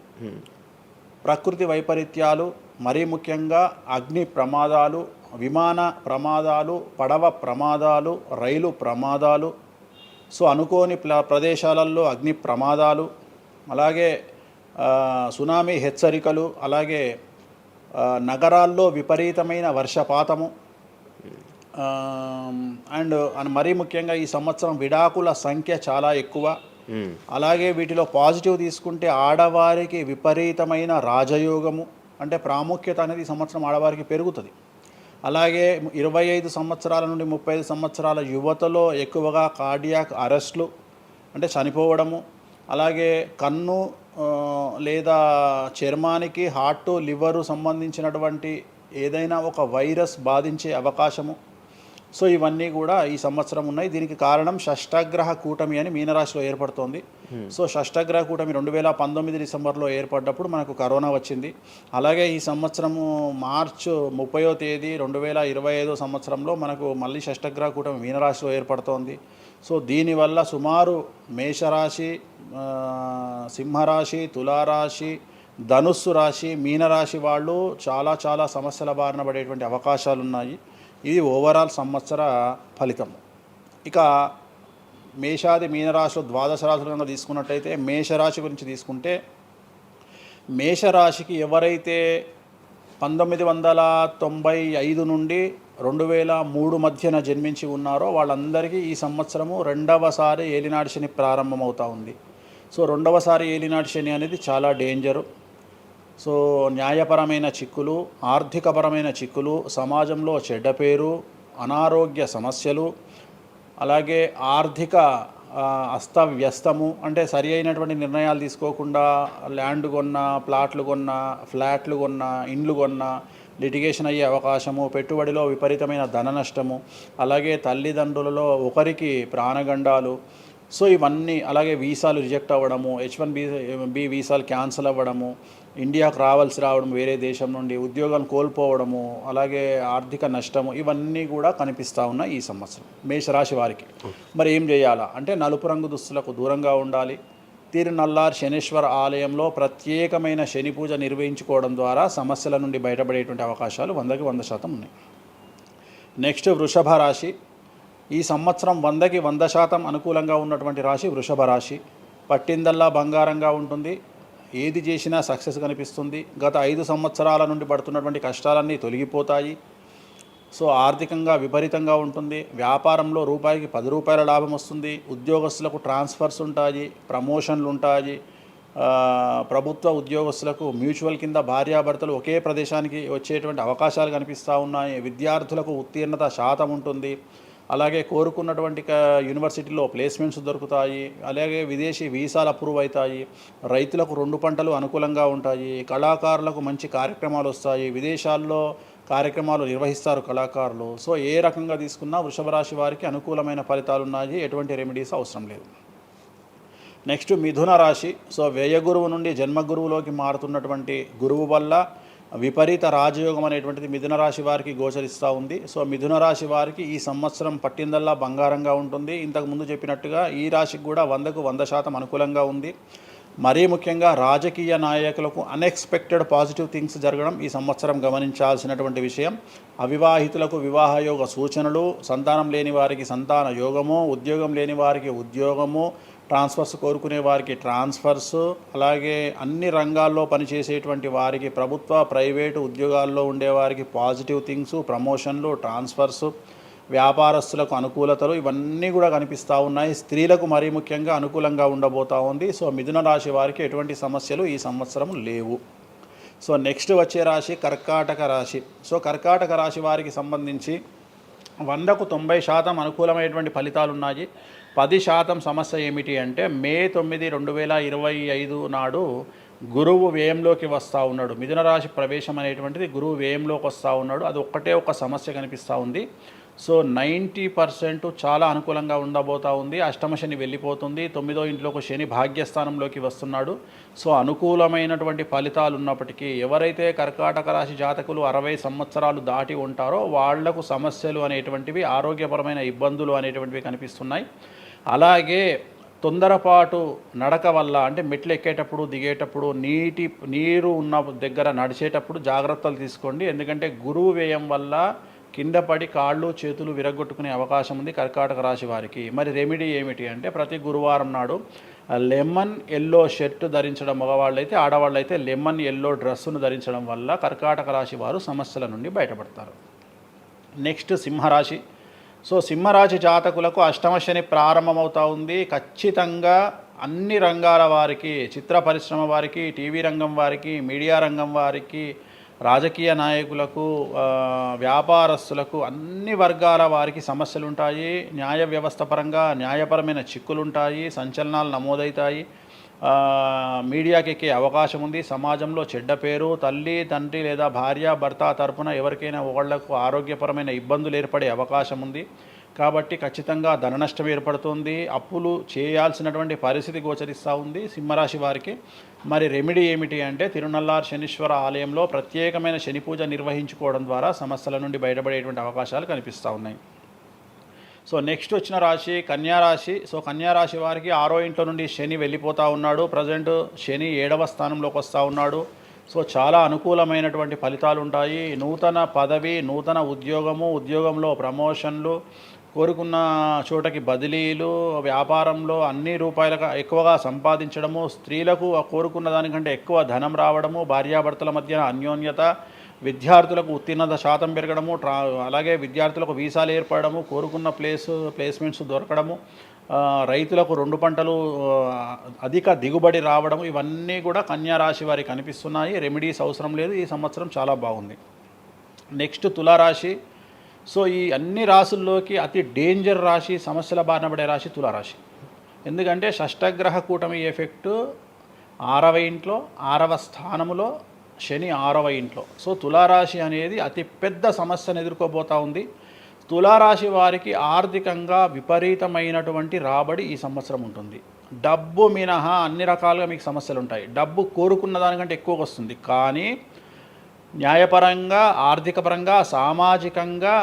ప్రకృతి వైపరీత్యాలు, మరీ ముఖ్యంగా అగ్ని ప్రమాదాలు, విమాన ప్రమాదాలు, పడవ ప్రమాదాలు, రైలు ప్రమాదాలు, సో అనుకోని ప్రదేశాలలో అగ్ని ప్రమాదాలు, అలాగే సునామీ హెచ్చరికలు, అలాగే నగరాల్లో విపరీతమైన వర్షపాతము, అండ్ మరీ ముఖ్యంగా ఈ సంవత్సరం విడాకుల సంఖ్య చాలా ఎక్కువ. అలాగే వీటిలో పాజిటివ్ తీసుకుంటే ఆడవారికి విపరీతమైన రాజయోగము, అంటే ప్రాముఖ్యత అనేది ఈ సంవత్సరం ఆడవారికి పెరుగుతుంది. అలాగే 25 సంవత్సరాల నుండి 35 సంవత్సరాల యువతలో ఎక్కువగా కార్డియాక్ అరెస్ట్లు, అంటే చనిపోవడము, అలాగే కన్ను లేదా చర్మానికి హార్ట్, లివరు సంబంధించినటువంటి ఏదైనా ఒక వైరస్ బాధించే అవకాశము. సో ఇవన్నీ కూడా ఈ సంవత్సరం ఉన్నాయి. దీనికి కారణం షష్టగ్రహ కూటమి అని మీనరాశిలో ఏర్పడుతోంది. సో షష్టగ్రహ కూటమి 2019 డిసెంబర్లో ఏర్పడ్డప్పుడు మనకు కరోనా వచ్చింది. అలాగే ఈ సంవత్సరము మార్చ్ 30వ తేదీ 2025 సంవత్సరంలో మనకు మళ్ళీ షష్టగ్రహ కూటమి మీనరాశిలో ఏర్పడుతోంది. సో దీనివల్ల సుమారు మేషరాశి, సింహరాశి, తులారాశి, ధనుస్సు రాశి, మీనరాశి వాళ్ళు చాలా చాలా సమస్యల బారిన పడేటువంటి అవకాశాలు ఉన్నాయి. ఇది ఓవరాల్ సంవత్సర ఫలితం. ఇక మేషాది మీనరాశిలో ద్వాదశ రాశులుగా తీసుకున్నట్టయితే మేషరాశి గురించి తీసుకుంటే, మేషరాశికి ఎవరైతే 1995 నుండి 2003 మధ్యన జన్మించి ఉన్నారో వాళ్ళందరికీ ఈ సంవత్సరము 2వసారి ఏలినాటి శని ప్రారంభమవుతూ ఉంది. సో 2వసారి ఏలినాటి శని అనేది చాలా డేంజరు. సో న్యాయపరమైన చిక్కులు, ఆర్థికపరమైన చిక్కులు, సమాజంలో చెడ్డ పేరు, అనారోగ్య సమస్యలు, అలాగే ఆర్థిక అస్తవ్యస్తము, అంటే సరి అయినటువంటి నిర్ణయాలు తీసుకోకుండా ల్యాండ్ కొన్నా, ప్లాట్లు కొన్నా, ఫ్లాట్లు కొన్నా, ఇండ్లు కొన్నా, లిటిగేషన్ అయ్యే అవకాశము, పెట్టుబడిలో విపరీతమైన ధన నష్టము, అలాగే తల్లిదండ్రులలో ఒకరికి ప్రాణగండాలు. సో ఇవన్నీ, అలాగే వీసాలు రిజెక్ట్ అవ్వడము, H1B వీసాలు క్యాన్సిల్ అవ్వడము, ఇండియాకు రావడం వేరే దేశం నుండి, ఉద్యోగం కోల్పోవడము, అలాగే ఆర్థిక నష్టము, ఇవన్నీ కూడా కనిపిస్తూ ఉన్నాయి ఈ సంవత్సరం మేషరాశి వారికి. మరి ఏం చేయాలా అంటే నలుపు రంగు దుస్తులకు దూరంగా ఉండాలి. తిరునల్లార్ శనీశ్వర ఆలయంలో ప్రత్యేకమైన శని పూజ నిర్వహించుకోవడం ద్వారా సమస్యల నుండి బయటపడేటువంటి అవకాశాలు 100కి 100% ఉన్నాయి. నెక్స్ట్ వృషభ రాశి. ఈ సంవత్సరం 100కి 100% అనుకూలంగా ఉన్నటువంటి రాశి వృషభ రాశి. పట్టిందల్లా బంగారంగా ఉంటుంది. ఏది చేసినా సక్సెస్ కనిపిస్తుంది. గత 5 సంవత్సరాల నుండి పడుతున్నటువంటి కష్టాలన్నీ తొలగిపోతాయి. సో ఆర్థికంగా విపరీతంగా ఉంటుంది. వ్యాపారంలో రూపాయికి 10 రూపాయల లాభం వస్తుంది. ఉద్యోగస్తులకు ట్రాన్స్ఫర్స్ ఉంటాయి, ప్రమోషన్లు ఉంటాయి. ప్రభుత్వ ఉద్యోగస్తులకు మ్యూచువల్ కింద భార్యాభర్తలు ఒకే ప్రదేశానికి వచ్చేటువంటి అవకాశాలు కనిపిస్తూ ఉన్నాయి. విద్యార్థులకు ఉత్తీర్ణత శాతం ఉంటుంది. అలాగే కోరుకున్నటువంటి యూనివర్సిటీలో ప్లేస్మెంట్స్ దొరుకుతాయి. అలాగే విదేశీ వీసాలు అప్రూవ్ అవుతాయి. రైతులకు 2 పంటలు అనుకూలంగా ఉంటాయి. కళాకారులకు మంచి కార్యక్రమాలు వస్తాయి. విదేశాల్లో కార్యక్రమాలు నిర్వహిస్తారు కళాకారులు. సో ఏ రకంగా తీసుకున్నా వృషభ రాశి వారికి అనుకూలమైన ఫలితాలు ఉన్నాయి. ఎటువంటి రెమెడీస్ అవసరం లేదు. నెక్స్ట్ మిథున రాశి. సో వ్యయగురువు నుండి జన్మగురువులోకి మారుతున్నటువంటి గురువు వల్ల విపరీత రాజయోగం అనేటువంటిది మిథున రాశి వారికి గోచరిస్తూ ఉంది. సో మిథున రాశి వారికి ఈ సంవత్సరం పట్టిందల్లా బంగారంగా ఉంటుంది. ఇంతకుముందు చెప్పినట్టుగా ఈ రాశికి కూడా 100కు 100% అనుకూలంగా ఉంది. మరీ ముఖ్యంగా రాజకీయ నాయకులకు అన్ఎక్స్పెక్టెడ్ పాజిటివ్ థింగ్స్ జరగడం ఈ సంవత్సరం గమనించాల్సినటువంటి విషయం. అవివాహితులకు వివాహయోగ సూచనలు, సంతానం లేని వారికి సంతాన యోగము, ఉద్యోగం లేని వారికి ఉద్యోగము, ట్రాన్స్ఫర్స్ కోరుకునే వారికి ట్రాన్స్ఫర్స్, అలాగే అన్ని రంగాల్లో పనిచేసేటువంటి వారికి ప్రభుత్వ ప్రైవేటు ఉద్యోగాల్లో ఉండేవారికి పాజిటివ్ థింగ్స్, ప్రమోషన్లు, ట్రాన్స్ఫర్స్, వ్యాపారస్తులకు అనుకూలతలు, ఇవన్నీ కూడా కనిపిస్తూ ఉన్నాయి. స్త్రీలకు మరీ ముఖ్యంగా అనుకూలంగా ఉండబోతూ ఉంది. సో మిథున రాశి వారికి ఎటువంటి సమస్యలు ఈ సంవత్సరం లేవు. సో నెక్స్ట్ వచ్చే రాశి కర్కాటక రాశి. సో కర్కాటక రాశి వారికి సంబంధించి 100కు 90% అనుకూలమైనటువంటి ఫలితాలు ఉన్నాయి. 10% సమస్య ఏమిటి అంటే మే 9, 2025 నాడు గురువు వ్యయంలోకి వస్తూ ఉన్నాడు. మిథున రాశి ప్రవేశం అనేటువంటిది గురువు వ్యయంలోకి వస్తూ ఉన్నాడు. అది ఒక్కటే ఒక సమస్య కనిపిస్తూ ఉంది. సో 90% చాలా అనుకూలంగా ఉండబోతూ ఉంది. అష్టమ శని వెళ్ళిపోతుంది. 9వ ఇంట్లోకి శని భాగ్యస్థానంలోకి వస్తున్నాడు. సో అనుకూలమైనటువంటి ఫలితాలు ఉన్నప్పటికీ ఎవరైతే కర్కాటక రాశి జాతకులు 60 సంవత్సరాలు దాటి ఉంటారో వాళ్లకు సమస్యలు అనేటువంటివి, ఆరోగ్యపరమైన ఇబ్బందులు అనేటువంటివి కనిపిస్తున్నాయి. అలాగే తొందరపాటు నడక వల్ల, అంటే మెట్లు ఎక్కేటప్పుడు దిగేటప్పుడు నీరు ఉన్న దగ్గర నడిచేటప్పుడు జాగ్రత్తలు తీసుకోండి. ఎందుకంటే గురువు వ్యయం వల్ల కింద పడి కాళ్ళు చేతులు విరగొట్టుకునే అవకాశం ఉంది కర్కాటక రాశి వారికి. మరి రెమెడీ ఏమిటి అంటే ప్రతి గురువారం నాడు లెమన్ ఎల్లో షర్ట్ ధరించడం మగవాళ్ళైతే, ఆడవాళ్ళైతే లెమన్ ఎల్లో డ్రెస్సును ధరించడం వల్ల కర్కాటక రాశి వారు సమస్యల నుండి బయటపడతారు. నెక్స్ట్ సింహరాశి. సో సింహరాశి జాతకులకు అష్టమ శని ప్రారంభమవుతూ ఉంది. ఖచ్చితంగా అన్ని రంగాల వారికి, చిత్ర పరిశ్రమ వారికి, టీవీ రంగం వారికి, మీడియా రంగం వారికి, రాజకీయ నాయకులకు, వ్యాపారస్తులకు, అన్ని వర్గాల వారికి సమస్యలు ఉంటాయి. న్యాయ వ్యవస్థ పరంగా న్యాయపరమైన చిక్కులు ఉంటాయి. సంచలనాలు నమోదవుతాయి. మీడియాకి ఎక్కే అవకాశం ఉంది. సమాజంలో చెడ్డ పేరు, తల్లి తండ్రి లేదా భార్య భర్త తరపున ఎవరికైనా ఒకళ్లకు ఆరోగ్యపరమైన ఇబ్బందులు ఏర్పడే అవకాశం ఉంది. కాబట్టి ఖచ్చితంగా ధన నష్టం ఏర్పడుతుంది. అప్పులు చేయాల్సినటువంటి పరిస్థితి గోచరిస్తూ ఉంది సింహరాశి వారికి. మరి రెమెడీ ఏమిటి అంటే తిరునల్లార్ శనీశ్వర ఆలయంలో ప్రత్యేకమైన శని పూజ నిర్వహించుకోవడం ద్వారా సమస్యల నుండి బయటపడేటువంటి అవకాశాలు కనిపిస్తూ ఉన్నాయి. సో నెక్స్ట్ వచ్చిన రాశి కన్యారాశి. సో కన్యారాశి వారికి 6వ ఇంట్లో నుండి శని వెళ్ళిపోతూ ఉన్నాడు. ప్రజెంట్ శని 7వ స్థానంలోకి వస్తూ ఉన్నాడు. సో చాలా అనుకూలమైనటువంటి ఫలితాలు ఉంటాయి. నూతన పదవి, నూతన ఉద్యోగము, ఉద్యోగంలో ప్రమోషన్లు, కోరుకున్న చోటకి బదిలీలు, వ్యాపారంలో అన్ని రూపాయలకు ఎక్కువగా సంపాదించడము, స్త్రీలకు కోరుకున్న దానికంటే ఎక్కువ ధనం రావడము, భార్యాభర్తల మధ్య అన్యోన్యత, విద్యార్థులకు ఉత్తీర్ణత శాతం పెరగడము, అలాగే విద్యార్థులకు వీసాలు ఏర్పడము, కోరుకున్న ప్లేస్మెంట్స్ దొరకడము, రైతులకు 2 పంటలు అధిక దిగుబడి రావడము, ఇవన్నీ కూడా కన్యారాశి వారికి కనిపిస్తున్నాయి. రెమెడీస్ అవసరం లేదు. ఈ సంవత్సరం చాలా బాగుంది. నెక్స్ట్ తులారాశి. సో ఈ అన్ని రాశుల్లోకి అతి డేంజర్ రాశి, సమస్యల బారిన పడే రాశి తులారాశి. ఎందుకంటే షష్టగ్రహ కూటమి ఎఫెక్టు 6వ ఇంట్లో 6వ స్థానములో శని 6వ ఇంట్లో. సో తులారాశి అనేది అతి పెద్ద సమస్యను ఎదుర్కోబోతూ ఉంది. తులారాశి వారికి ఆర్థికంగా విపరీతమైనటువంటి రాబడి ఈ సంవత్సరం ఉంటుంది. డబ్బు మినహా అన్ని రకాలుగా మీకు సమస్యలు ఉంటాయి. డబ్బు కోరుకున్న దానికంటే ఎక్కువగా వస్తుంది, కానీ న్యాయపరంగా, ఆర్థికపరంగా, సామాజికంగా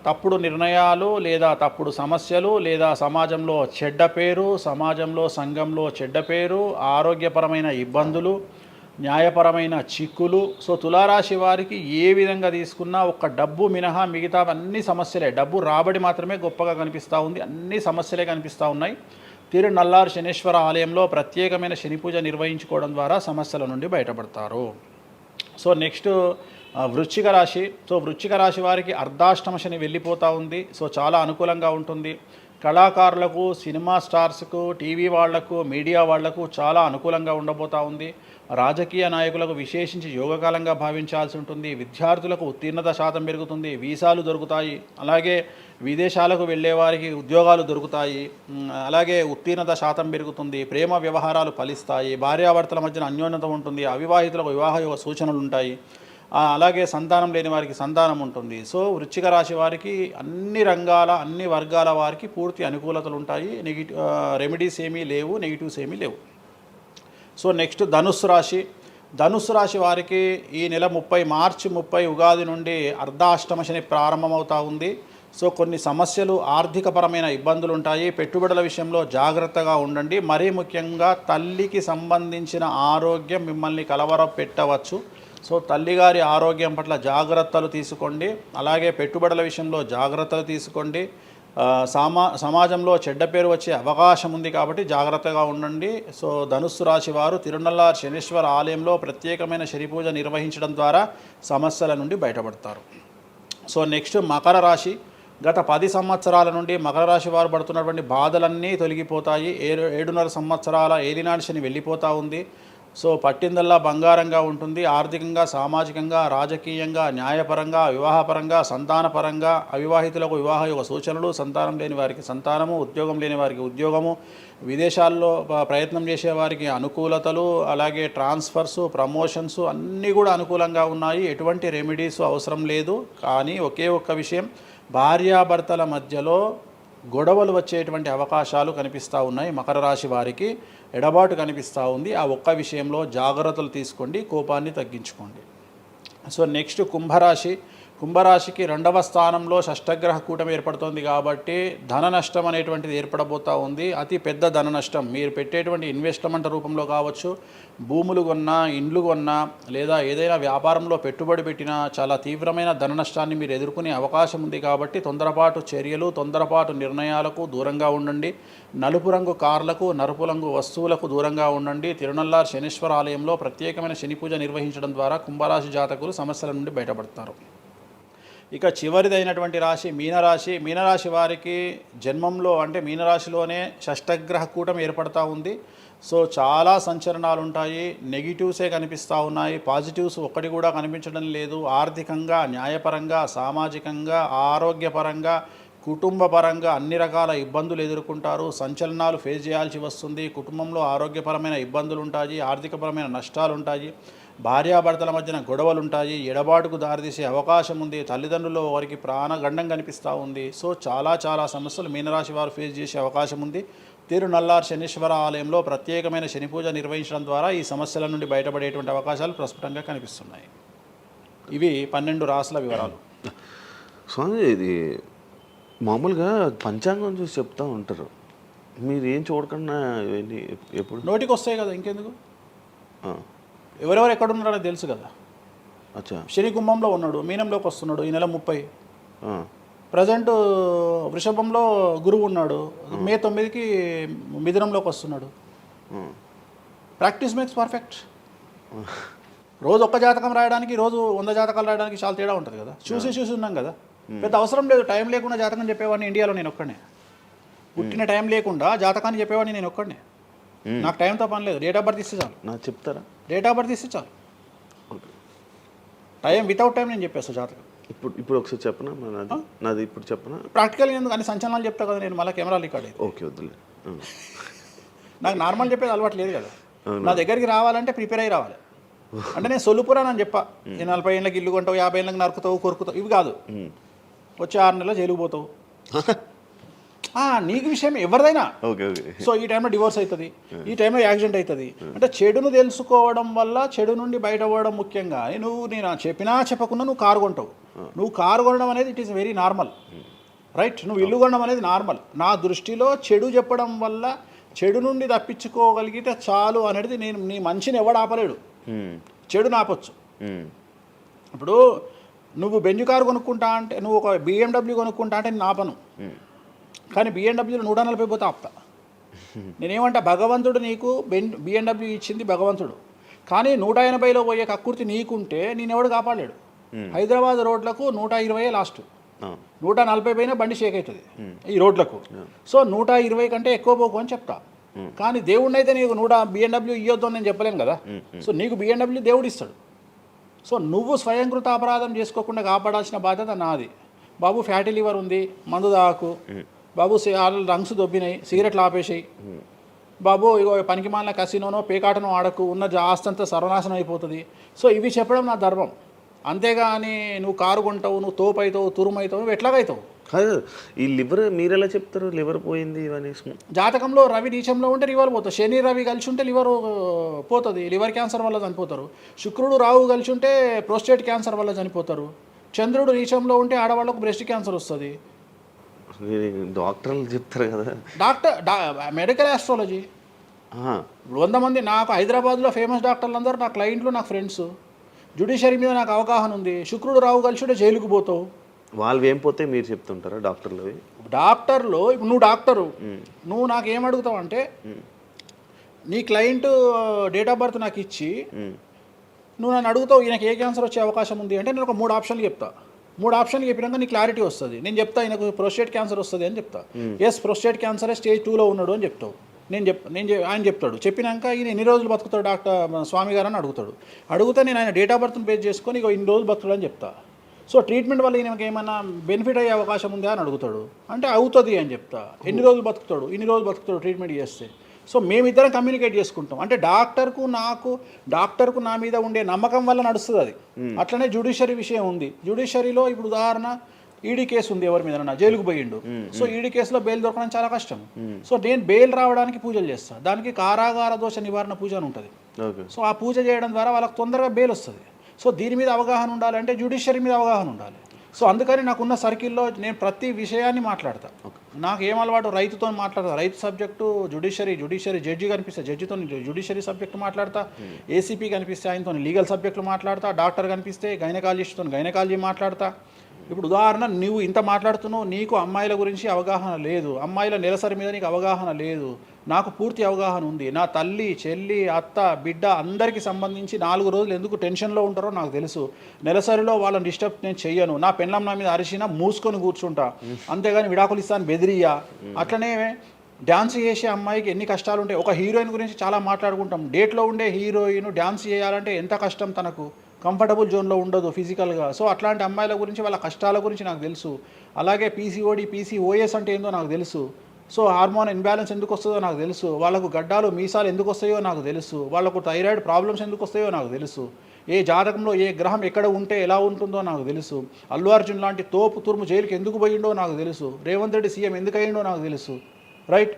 తప్పుడు నిర్ణయాలు లేదా తప్పుడు సమస్యలు లేదా సమాజంలో చెడ్డ పేరు, సమాజంలో సంఘంలో చెడ్డ పేరు, ఆరోగ్యపరమైన ఇబ్బందులు, న్యాయపరమైన చిక్కులు. సో తులారాశి వారికి ఏ విధంగా తీసుకున్నా ఒక్క డబ్బు మినహా మిగతా అన్ని సమస్యలే. డబ్బు రాబడి మాత్రమే గొప్పగా కనిపిస్తూ ఉంది, అన్ని సమస్యలే కనిపిస్తూ ఉన్నాయి. తిరునల్లారు శనీశ్వర ఆలయంలో ప్రత్యేకమైన శని పూజ నిర్వహించుకోవడం ద్వారా సమస్యల నుండి బయటపడతారు. సో నెక్స్ట్ వృశ్చిక రాశి. సో వృశ్చిక రాశి వారికి అర్ధాష్టమ శని వెళ్ళిపోతూ ఉంది. సో చాలా అనుకూలంగా ఉంటుంది. కళాకారులకు, సినిమా స్టార్స్కు, టీవీ వాళ్లకు, మీడియా వాళ్లకు చాలా అనుకూలంగా ఉండబోతూ ఉంది. రాజకీయ నాయకులకు విశేషించి యోగకాలంగా భావించాల్సి ఉంటుంది. విద్యార్థులకు ఉత్తీర్ణత శాతం పెరుగుతుంది, వీసాలు దొరుకుతాయి. అలాగే విదేశాలకు వెళ్ళే వారికి ఉద్యోగాలు దొరుకుతాయి. అలాగే ఉత్తీర్ణత శాతం పెరుగుతుంది. ప్రేమ వ్యవహారాలు ఫలిస్తాయి. భార్యాభర్తల మధ్యన అన్యోన్యత ఉంటుంది. అవివాహితులకు వివాహ సూచనలు ఉంటాయి. అలాగే సంతానం లేని వారికి సంతానం ఉంటుంది. సో వృశ్చిక రాశి వారికి అన్ని రంగాల, అన్ని వర్గాల వారికి పూర్తి అనుకూలతలు ఉంటాయి. రెమెడీస్ ఏమీ లేవు, నెగిటివ్స్ ఏమీ లేవు. సో నెక్స్ట్ ధనుస్సు రాశి. ధనుస్సు రాశి వారికి ఈ నెల మార్చి 30 ఉగాది నుండి అర్ధాష్టమ శని ప్రారంభమవుతూ ఉంది. సో కొన్ని సమస్యలు, ఆర్థికపరమైన ఇబ్బందులు ఉంటాయి. పెట్టుబడుల విషయంలో జాగ్రత్తగా ఉండండి. మరీ ముఖ్యంగా తల్లికి సంబంధించిన ఆరోగ్యం మిమ్మల్ని కలవరపెట్టవచ్చు. సో తల్లిగారి ఆరోగ్యం పట్ల జాగ్రత్తలు తీసుకోండి. అలాగే పెట్టుబడుల విషయంలో జాగ్రత్తలు తీసుకోండి. సమాజంలో చెడ్డ పేరు వచ్చే అవకాశం ఉంది కాబట్టి జాగ్రత్తగా ఉండండి. సో ధనుస్సు రాశి వారు తిరునల్లారు శనీశ్వర ఆలయంలో ప్రత్యేకమైన శని పూజ నిర్వహించడం ద్వారా సమస్యల నుండి బయటపడతారు. సో నెక్స్ట్ మకర రాశి. గత 10 సంవత్సరాల నుండి మకర రాశి వారు పడుతున్నటువంటి బాధలన్నీ తొలగిపోతాయి. 7.5 సంవత్సరాల ఏలినాటి శని వెళ్ళిపోతూ ఉంది. సో పట్టిందల్లా బంగారంగా ఉంటుంది. ఆర్థికంగా, సామాజికంగా, రాజకీయంగా, న్యాయపరంగా, వివాహపరంగా, సంతానపరంగా, అవివాహితులకు వివాహ యోగ సూచనలు, సంతానం లేని వారికి సంతానము, ఉద్యోగం లేని వారికి ఉద్యోగము, విదేశాల్లో ప్రయత్నం చేసే వారికి అనుకూలతలు, అలాగే ట్రాన్స్ఫర్సు, ప్రమోషన్స్ అన్నీ కూడా అనుకూలంగా ఉన్నాయి. ఎటువంటి రెమెడీస్ అవసరం లేదు. కానీ ఒకే ఒక్క విషయం, భార్యాభర్తల మధ్యలో గొడవలు వచ్చేటువంటి అవకాశాలు కనిపిస్తూ ఉన్నాయి. మకర రాశి వారికి ఎడబాటు కనిపిస్తూ ఉంది. ఆ ఒక్క విషయంలో జాగ్రత్తలు తీసుకోండి, కోపాన్ని తగ్గించుకోండి. సో నెక్స్ట్ కుంభరాశి. కుంభరాశికి 2వ స్థానంలో షష్టగ్రహ కూటమి ఏర్పడుతుంది కాబట్టి ధన నష్టం అనేటువంటిది ఏర్పడబోతూ ఉంది. అతి పెద్ద ధన నష్టం మీరు పెట్టేటువంటి ఇన్వెస్ట్మెంట్ రూపంలో కావచ్చు, భూములు కొన్నా, ఇండ్లు కొన్నా, లేదా ఏదైనా వ్యాపారంలో పెట్టుబడి పెట్టినా చాలా తీవ్రమైన ధన నష్టాన్ని మీరు ఎదుర్కొనే అవకాశం ఉంది. కాబట్టి తొందరపాటు చర్యలు, తొందరపాటు నిర్ణయాలకు దూరంగా ఉండండి. నలుపు రంగు కార్లకు, నలుపు రంగు వస్తువులకు దూరంగా ఉండండి. తిరునల్లారు శనీశ్వర ఆలయంలో ప్రత్యేకమైన శని పూజ నిర్వహించడం ద్వారా కుంభరాశి జాతకులు సమస్యల నుండి బయటపడతారు. ఇక చివరిదైనటువంటి రాశి మీనరాశి. మీనరాశి వారికి జన్మంలో అంటే మీనరాశిలోనే షష్టగ్రహ కూటమి ఏర్పడతా ఉంది. సో చాలా సంచలనాలు ఉంటాయి. నెగిటివ్సే కనిపిస్తూ ఉన్నాయి, పాజిటివ్స్ ఒక్కటి కూడా కనిపించడం లేదు. ఆర్థికంగా, న్యాయపరంగా, సామాజికంగా, ఆరోగ్యపరంగా, కుటుంబపరంగా అన్ని రకాల ఇబ్బందులు ఎదుర్కొంటారు. సంచలనాలు ఫేస్ చేయాల్సి వస్తుంది. కుటుంబంలో ఆరోగ్యపరమైన ఇబ్బందులు ఉంటాయి, ఆర్థికపరమైన నష్టాలు ఉంటాయి, భార్యాభర్తల మధ్యన గొడవలు ఉంటాయి, ఎడబాటుకు దారితీసే అవకాశం ఉంది. తల్లిదండ్రుల్లో వారికి ప్రాణగండం కనిపిస్తూ ఉంది. సో చాలా సమస్యలు మీనరాశి వారు ఫేస్ చేసే అవకాశం ఉంది. తిరునల్లారు శనీశ్వర ఆలయంలో ప్రత్యేకమైన శని పూజ నిర్వహించడం ద్వారా ఈ సమస్యల నుండి బయటపడేటువంటి అవకాశాలు ప్రస్ఫుటంగా కనిపిస్తున్నాయి. ఇవి 12 రాశుల వివరాలు. స్వామి, ఇది మామూలుగా పంచాంగం చూసి చెప్తూ ఉంటారు, మీరు ఏం చూడకుండా ఇవన్నీ ఎప్పుడు నోటికి వస్తాయి కదా, ఇంకెందుకు? ఎవరెవరు ఎక్కడున్నారో తెలుసు కదా. అచ్చా, శని కుంభంలో ఉన్నాడు, మీనంలోకి వస్తున్నాడు ఈ నెల 30. ప్రజెంట్ వృషభంలో గురువు ఉన్నాడు, మే 9కి మిథునంలోకి వస్తున్నాడు. Practice makes perfect. రోజు ఒక్క జాతకం రాయడానికి, రోజు 100 జాతకాలు రాయడానికి చాలా తేడా ఉంటుంది కదా. చూసి ఉన్నాం కదా, పెద్ద అవసరం లేదు. టైం లేకుండా జాతకం చెప్పేవాడిని ఇండియాలో నేను ఒక్కడే. పుట్టిన టైం లేకుండా జాతకాన్ని చెప్పేవాడిని నేను ఒక్కడే. నాకు టైంతో పని లేదు. డేట్ ఆఫ్ బర్త్ ఇస్తే చాలు. నాకు చెప్తారా? డేట్ ఆఫ్ బర్త్ ఇస్తే చాలు. టైం వితౌట్ టైం నేను చెప్పేస్తాను జాతకం. ఇప్పుడు ఒకసారి చెప్పనా? నాది ఇప్పుడు చెప్పనా? ప్రాక్టికల్ ఎందుకు అని సంచలనాలు చెప్తా కదా నేను, మళ్ళీ కెమెరా రికార్డ్ అయ్యి. ఓకే, వద్దులే. నాకు నార్మల్ చెప్పేది అలవాటు లేదు కదా. నా దగ్గరికి రావాలంటే ప్రిపేర్ అయ్యి రావాలి. అంటే నేను సొల్లుపురాని అని చెప్పా, ఈ 40 ఏళ్ళకి ఇల్లు కొంటావు, 50 ఏళ్ళకి నరుకుతావు, కొరుకుతావు, ఇవి కాదు. వచ్చే 6 నెలలు జైలుకు పోతావు. నీకు విషయం ఎవరిదైనా. సో ఈ టైంలో డివోర్స్ అవుతుంది, ఈ టైంలో యాక్సిడెంట్ అవుతుంది. అంటే చెడును తెలుసుకోవడం వల్ల చెడు నుండి బయటపడడం ముఖ్యంగా. నేను చెప్పినా చెప్పకుండా నువ్వు కారు కొంటావు. నువ్వు కారు కొనడం అనేది it is very normal, right? నువ్వు ఇల్లు కొనడం అనేది నార్మల్. నా దృష్టిలో చెడు చెప్పడం వల్ల చెడు నుండి తప్పించుకోగలిగితే చాలు అనేది నీ మంచిని ఎవడు ఆపలేడు, చెడుని ఆపొచ్చు. ఇప్పుడు నువ్వు బెంజ్ కారు కొనుక్కుంటా అంటే, నువ్వు ఒక BMW కొనుక్కుంటా అంటే నేను ఆపను. కానీ BMW 140 పోతే ఆపుతా. నేనేమంటా, భగవంతుడు నీకు BMW ఇచ్చింది భగవంతుడు, కానీ 180లో పోయే కక్కుర్తి నీకుంటే నేనెవడు కాపాడలేడు. హైదరాబాద్ రోడ్లకు 120 లాస్ట్, 140 పైన బండి షేక్ అవుతుంది ఈ రోడ్లకు. సో 120 కంటే ఎక్కువ పోకు అని చెప్తా. కానీ దేవుడిని అయితే నీకు BMW ఇవ్వద్దు అని నేను చెప్పలేను కదా. సో నీకు BMW దేవుడు ఇస్తాడు. సో నువ్వు స్వయంకృత అపరాధం చేసుకోకుండా కాపాడాల్సిన బాధ్యత నాది. బాబు ఫ్యాటీ లివర్ ఉంది, మందు దాకు. బాబు రంగ్స్ దొబ్బినాయి, సిగరెట్లు ఆపేసాయి. బాబు ఇగో పనికి మాలిన కసినోనో పేకాటనో ఆడకు, ఉన్న ఆస్తంతా సర్వనాశనం అయిపోతుంది. సో ఇవి చెప్పడం నా ధర్మం. అంతేగాని నువ్వు కారు కొంటావు, నువ్వు తోపు అవుతావు, తురుమవుతావు, నువ్వు ఎట్లాగవుతావు? కాదు, ఈ లివర్ మీరు ఎలా చెప్తారు లివర్ పోయింది ఇవన్నీ? జాతకంలో రవి నీచంలో ఉంటే లివర్ పోతుంది, శని రవి కలిసి ఉంటే లివర్ పోతుంది, లివర్ క్యాన్సర్ వల్ల చనిపోతారు. శుక్రుడు రాహు కలిసి ఉంటే ప్రోస్టేట్ క్యాన్సర్ వల్ల చనిపోతారు. చంద్రుడు నీచంలో ఉంటే ఆడవాళ్ళకు బ్రెస్ట్ క్యాన్సర్ వస్తుంది. డాక్టర్లు చెప్తారు కదా. Medical astrology. 100 మంది నాకు హైదరాబాద్లో ఫేమస్ డాక్టర్లు అందరూ నా క్లయింట్లు, నా ఫ్రెండ్స్. జ్యుడిషియరీ మీద నాకు అవగాహన ఉంది. శుక్రుడు రావు కలిసి ఉంటే జైలుకు పోతావు. వాళ్ళు ఏం పోతే మీరు చెప్తుంటారా డాక్టర్లు? డాక్టర్లు ఇప్పుడు నువ్వు డాక్టరు, నువ్వు నాకు ఏం అడుగుతావు అంటే, నీ క్లయింట్ డేట్ ఆఫ్ బర్త్ నాకు ఇచ్చి నువ్వు నన్ను అడుగుతావు ఈయనకి ఏ క్యాన్సర్ వచ్చే అవకాశం ఉంది అంటే, నేను ఒక 3 ఆప్షన్లు చెప్తా. 3 ఆప్షన్లు చెప్పినాక నీ క్లారిటీ వస్తుంది. నేను చెప్తా ఈయనకు ప్రోస్టేట్ క్యాన్సర్ వస్తుంది అని చెప్తా. ప్రోస్టేట్ క్యాన్సరే స్టేజ్ 2లో ఉన్నాడు అని చెప్తావు. ఆయన చెప్తాడు. చెప్పినాక ఈయన ఎన్ని రోజులు బతుకుతాడు డాక్టర్ స్వామి గారు అని అడుగుతాడు. అడిగితే నేను ఆయన డేట్ ఆఫ్ బర్త్ని బేస్ చేసుకొని ఇక ఇన్ని రోజులు బతుకుతాడు అని చెప్తా. సో ట్రీట్మెంట్ వల్ల ఈయనకి ఏమైనా బెనిఫిట్ అయ్యే అవకాశం ఉందా అని అడుగుతాడు. అంటే అవుతుంది అని చెప్తా. ఎన్ని రోజులు బతుకుతాడు, ఇన్ని రోజులు బతుకుతాడు ట్రీట్మెంట్ చేస్తే. సో మేమిద్దరం కమ్యూనికేట్ చేసుకుంటాం. అంటే డాక్టర్కు నా మీద ఉండే నమ్మకం వల్ల నడుస్తుంది అది. అట్లనే జ్యుడిషియరీ విషయం ఉంది. జ్యుడిషియరీలో ఇప్పుడు ఉదాహరణ ఈడీ కేసు ఉంది, ఎవరి మీద నా జైలుకు పోయిండు. సో ఈడీ కేసులో బెయిల్ దొరకడం చాలా కష్టం. సో నేను బెయిల్ రావడానికి పూజలు చేస్తాను. దానికి కారాగార దోష నివారణ పూజ అని ఉంటుంది. సో ఆ పూజ చేయడం ద్వారా వాళ్ళకి తొందరగా బెయిల్ వస్తుంది. సో దీని మీద అవగాహన ఉండాలంటే జ్యుడిషియరీ మీద అవగాహన ఉండాలి. సో అందుకని నాకున్న సర్కిల్లో నేను ప్రతి విషయాన్ని మాట్లాడతా. నాకు ఏం అలవాటు, రైతుతో మాట్లాడతా. రైతు సబ్జెక్టు జుడిషియరీ జడ్జి కనిపిస్తే జడ్జితో జుడిషియరీ సబ్జెక్టు మాట్లాడతా. ఏసీపీ కనిపిస్తే ఆయనతో లీగల్ సబ్జెక్టులు మాట్లాడతా. డాక్టర్ కనిపిస్తే గైనకాలజిస్ట్తో గైనకాలజీ మాట్లాడతా. ఇప్పుడు ఉదాహరణ, నువ్వు ఇంత మాట్లాడుతున్నావు, నీకు అమ్మాయిల గురించి అవగాహన లేదు, అమ్మాయిల నెలసరి మీద నీకు అవగాహన లేదు. నాకు పూర్తి అవగాహన ఉంది. నా తల్లి, చెల్లి, అత్త, బిడ్డ అందరికీ సంబంధించి 4 రోజులు ఎందుకు టెన్షన్లో ఉంటారో నాకు తెలుసు. నెలసరిలో వాళ్ళని డిస్టర్బ్ నేను చెయ్యను. నా పెళ్ళం నా మీద అరిచినా మూసుకొని కూర్చుంటా, అంతేగాని విడాకులు ఇస్తాను బెదిరియా. అట్లనే డ్యాన్స్ చేసే అమ్మాయికి ఎన్ని కష్టాలు ఉంటాయి. ఒక హీరోయిన్ గురించి చాలా మాట్లాడుకుంటాం. డేట్లో ఉండే హీరోయిన్ డ్యాన్స్ చేయాలంటే ఎంత కష్టం, తనకు కంఫర్టబుల్ జోన్లో ఉండదు ఫిజికల్గా. సో అట్లాంటి అమ్మాయిల గురించి, వాళ్ళ కష్టాల గురించి నాకు తెలుసు. అలాగే PCOD, PCOS అంటే ఏందో నాకు తెలుసు. సో హార్మోన్ ఇన్బ్యాలెన్స్ ఎందుకు వస్తుందో నాకు తెలుసు. వాళ్ళకు గడ్డాలు మీసాలు ఎందుకు వస్తాయో నాకు తెలుసు. వాళ్ళకు థైరాయిడ్ ప్రాబ్లమ్స్ ఎందుకు వస్తాయో నాకు తెలుసు. ఏ జాతకంలో ఏ గ్రహం ఎక్కడ ఉంటే ఎలా ఉంటుందో నాకు తెలుసు. అల్లు అర్జున్ లాంటి తోపు తురుము జైలుకి ఎందుకు పోయిండో నాకు తెలుసు. రేవంత్ రెడ్డి సీఎం ఎందుకు అయ్యిండో నాకు తెలుసు. రైట్?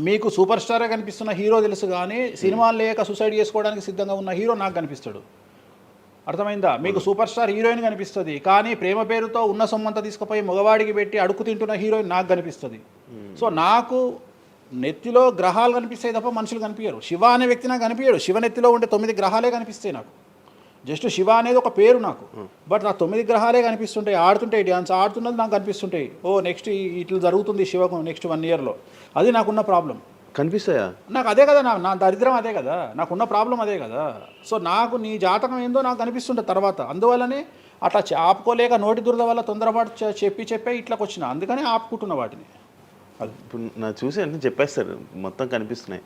మీకు సూపర్ స్టార్గా కనిపిస్తున్న హీరో తెలుసు, కానీ సినిమాలు లేక సూసైడ్ చేసుకోవడానికి సిద్ధంగా ఉన్న హీరో నాకు కనిపిస్తాడు. అర్థమైందా? మీకు సూపర్ స్టార్ హీరోయిన్ కనిపిస్తుంది, కానీ ప్రేమ పేరుతో ఉన్న సొమ్మంతా తీసుకుపోయి మగవాడికి పెట్టి అడుక్కు తింటున్న హీరోయిన్ నాకు కనిపిస్తుంది. సో నాకు నెత్తిలో గ్రహాలు కనిపిస్తాయి తప్ప మనుషులు కనిపించరు. శివ అనే వ్యక్తి నాకు కనిపించడు. శివ నెత్తిలో ఉండే 9 గ్రహాలే కనిపిస్తాయి నాకు. జస్ట్ శివ అనేది ఒక పేరు నాకు, బట్ నా 9 గ్రహాలే కనిపిస్తుంటాయి. ఆడుతుంటాయి, డ్యాన్స్ ఆడుతున్నది నాకు కనిపిస్తుంటాయి. నెక్స్ట్ ఇట్లా జరుగుతుంది శివకు నెక్స్ట్ 1 ఇయర్లో. అది నాకున్న ప్రాబ్లం. కనిపిస్తాయా? నాకు అదే కదా, నా దరిద్రం అదే కదా, నాకున్న ప్రాబ్లం అదే కదా. సో నాకు నీ జాతకం ఏందో నాకు కనిపిస్తుంటుంది తర్వాత. అందువల్లనే అట్లా ఆపుకోలేక నోటి దురద వల్ల తొందరపాటు చెప్పే ఇట్లాకి వచ్చిన. అందుకని ఆపుకుంటున్న వాటిని. అది ఇప్పుడు నా చూసి అన్నీ చెప్పేస్తారు, మొత్తం కనిపిస్తున్నాయి.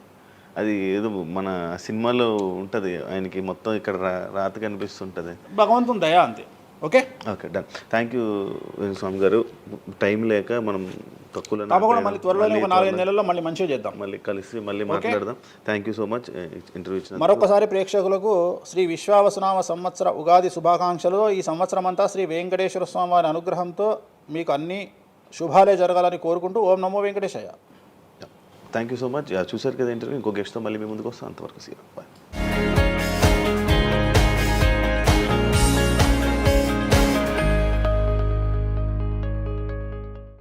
అది ఏదో మన సినిమాలో ఉంటుంది, ఆయనకి మొత్తం ఇక్కడ రాత కనిపిస్తుంటుంది. భగవంతుని దయా అంతే. Okay done. Thank you Venu Swamy గారు. టైం లేక మనం తక్కువ తప్పకుండా మళ్ళీ త్వరలోనే ఒక 4-5 నెలల్లో మళ్ళీ మంచిగా చేద్దాం. మళ్ళీ కలిసి మళ్ళీ మాట్లాడదాం. Thank you so much interview ఇచ్చిన. మరొకసారి ప్రేక్షకులకు శ్రీ విశ్వావసునామ సంవత్సర ఉగాది శుభాకాంక్షలు. ఈ సంవత్సరం అంతా శ్రీ వెంకటేశ్వర స్వామి వారి అనుగ్రహంతో మీకు అన్ని శుభాలే జరగాలని కోరుకుంటూ ఓం నమో Venkateshayya. Thank you so much. చూసారు కదా ఇంటర్వ్యూ. ఇంకో గెస్ట్తో మళ్ళీ మీ ముందుకు వస్తాం. అంతవరకు సీ. బాయ్.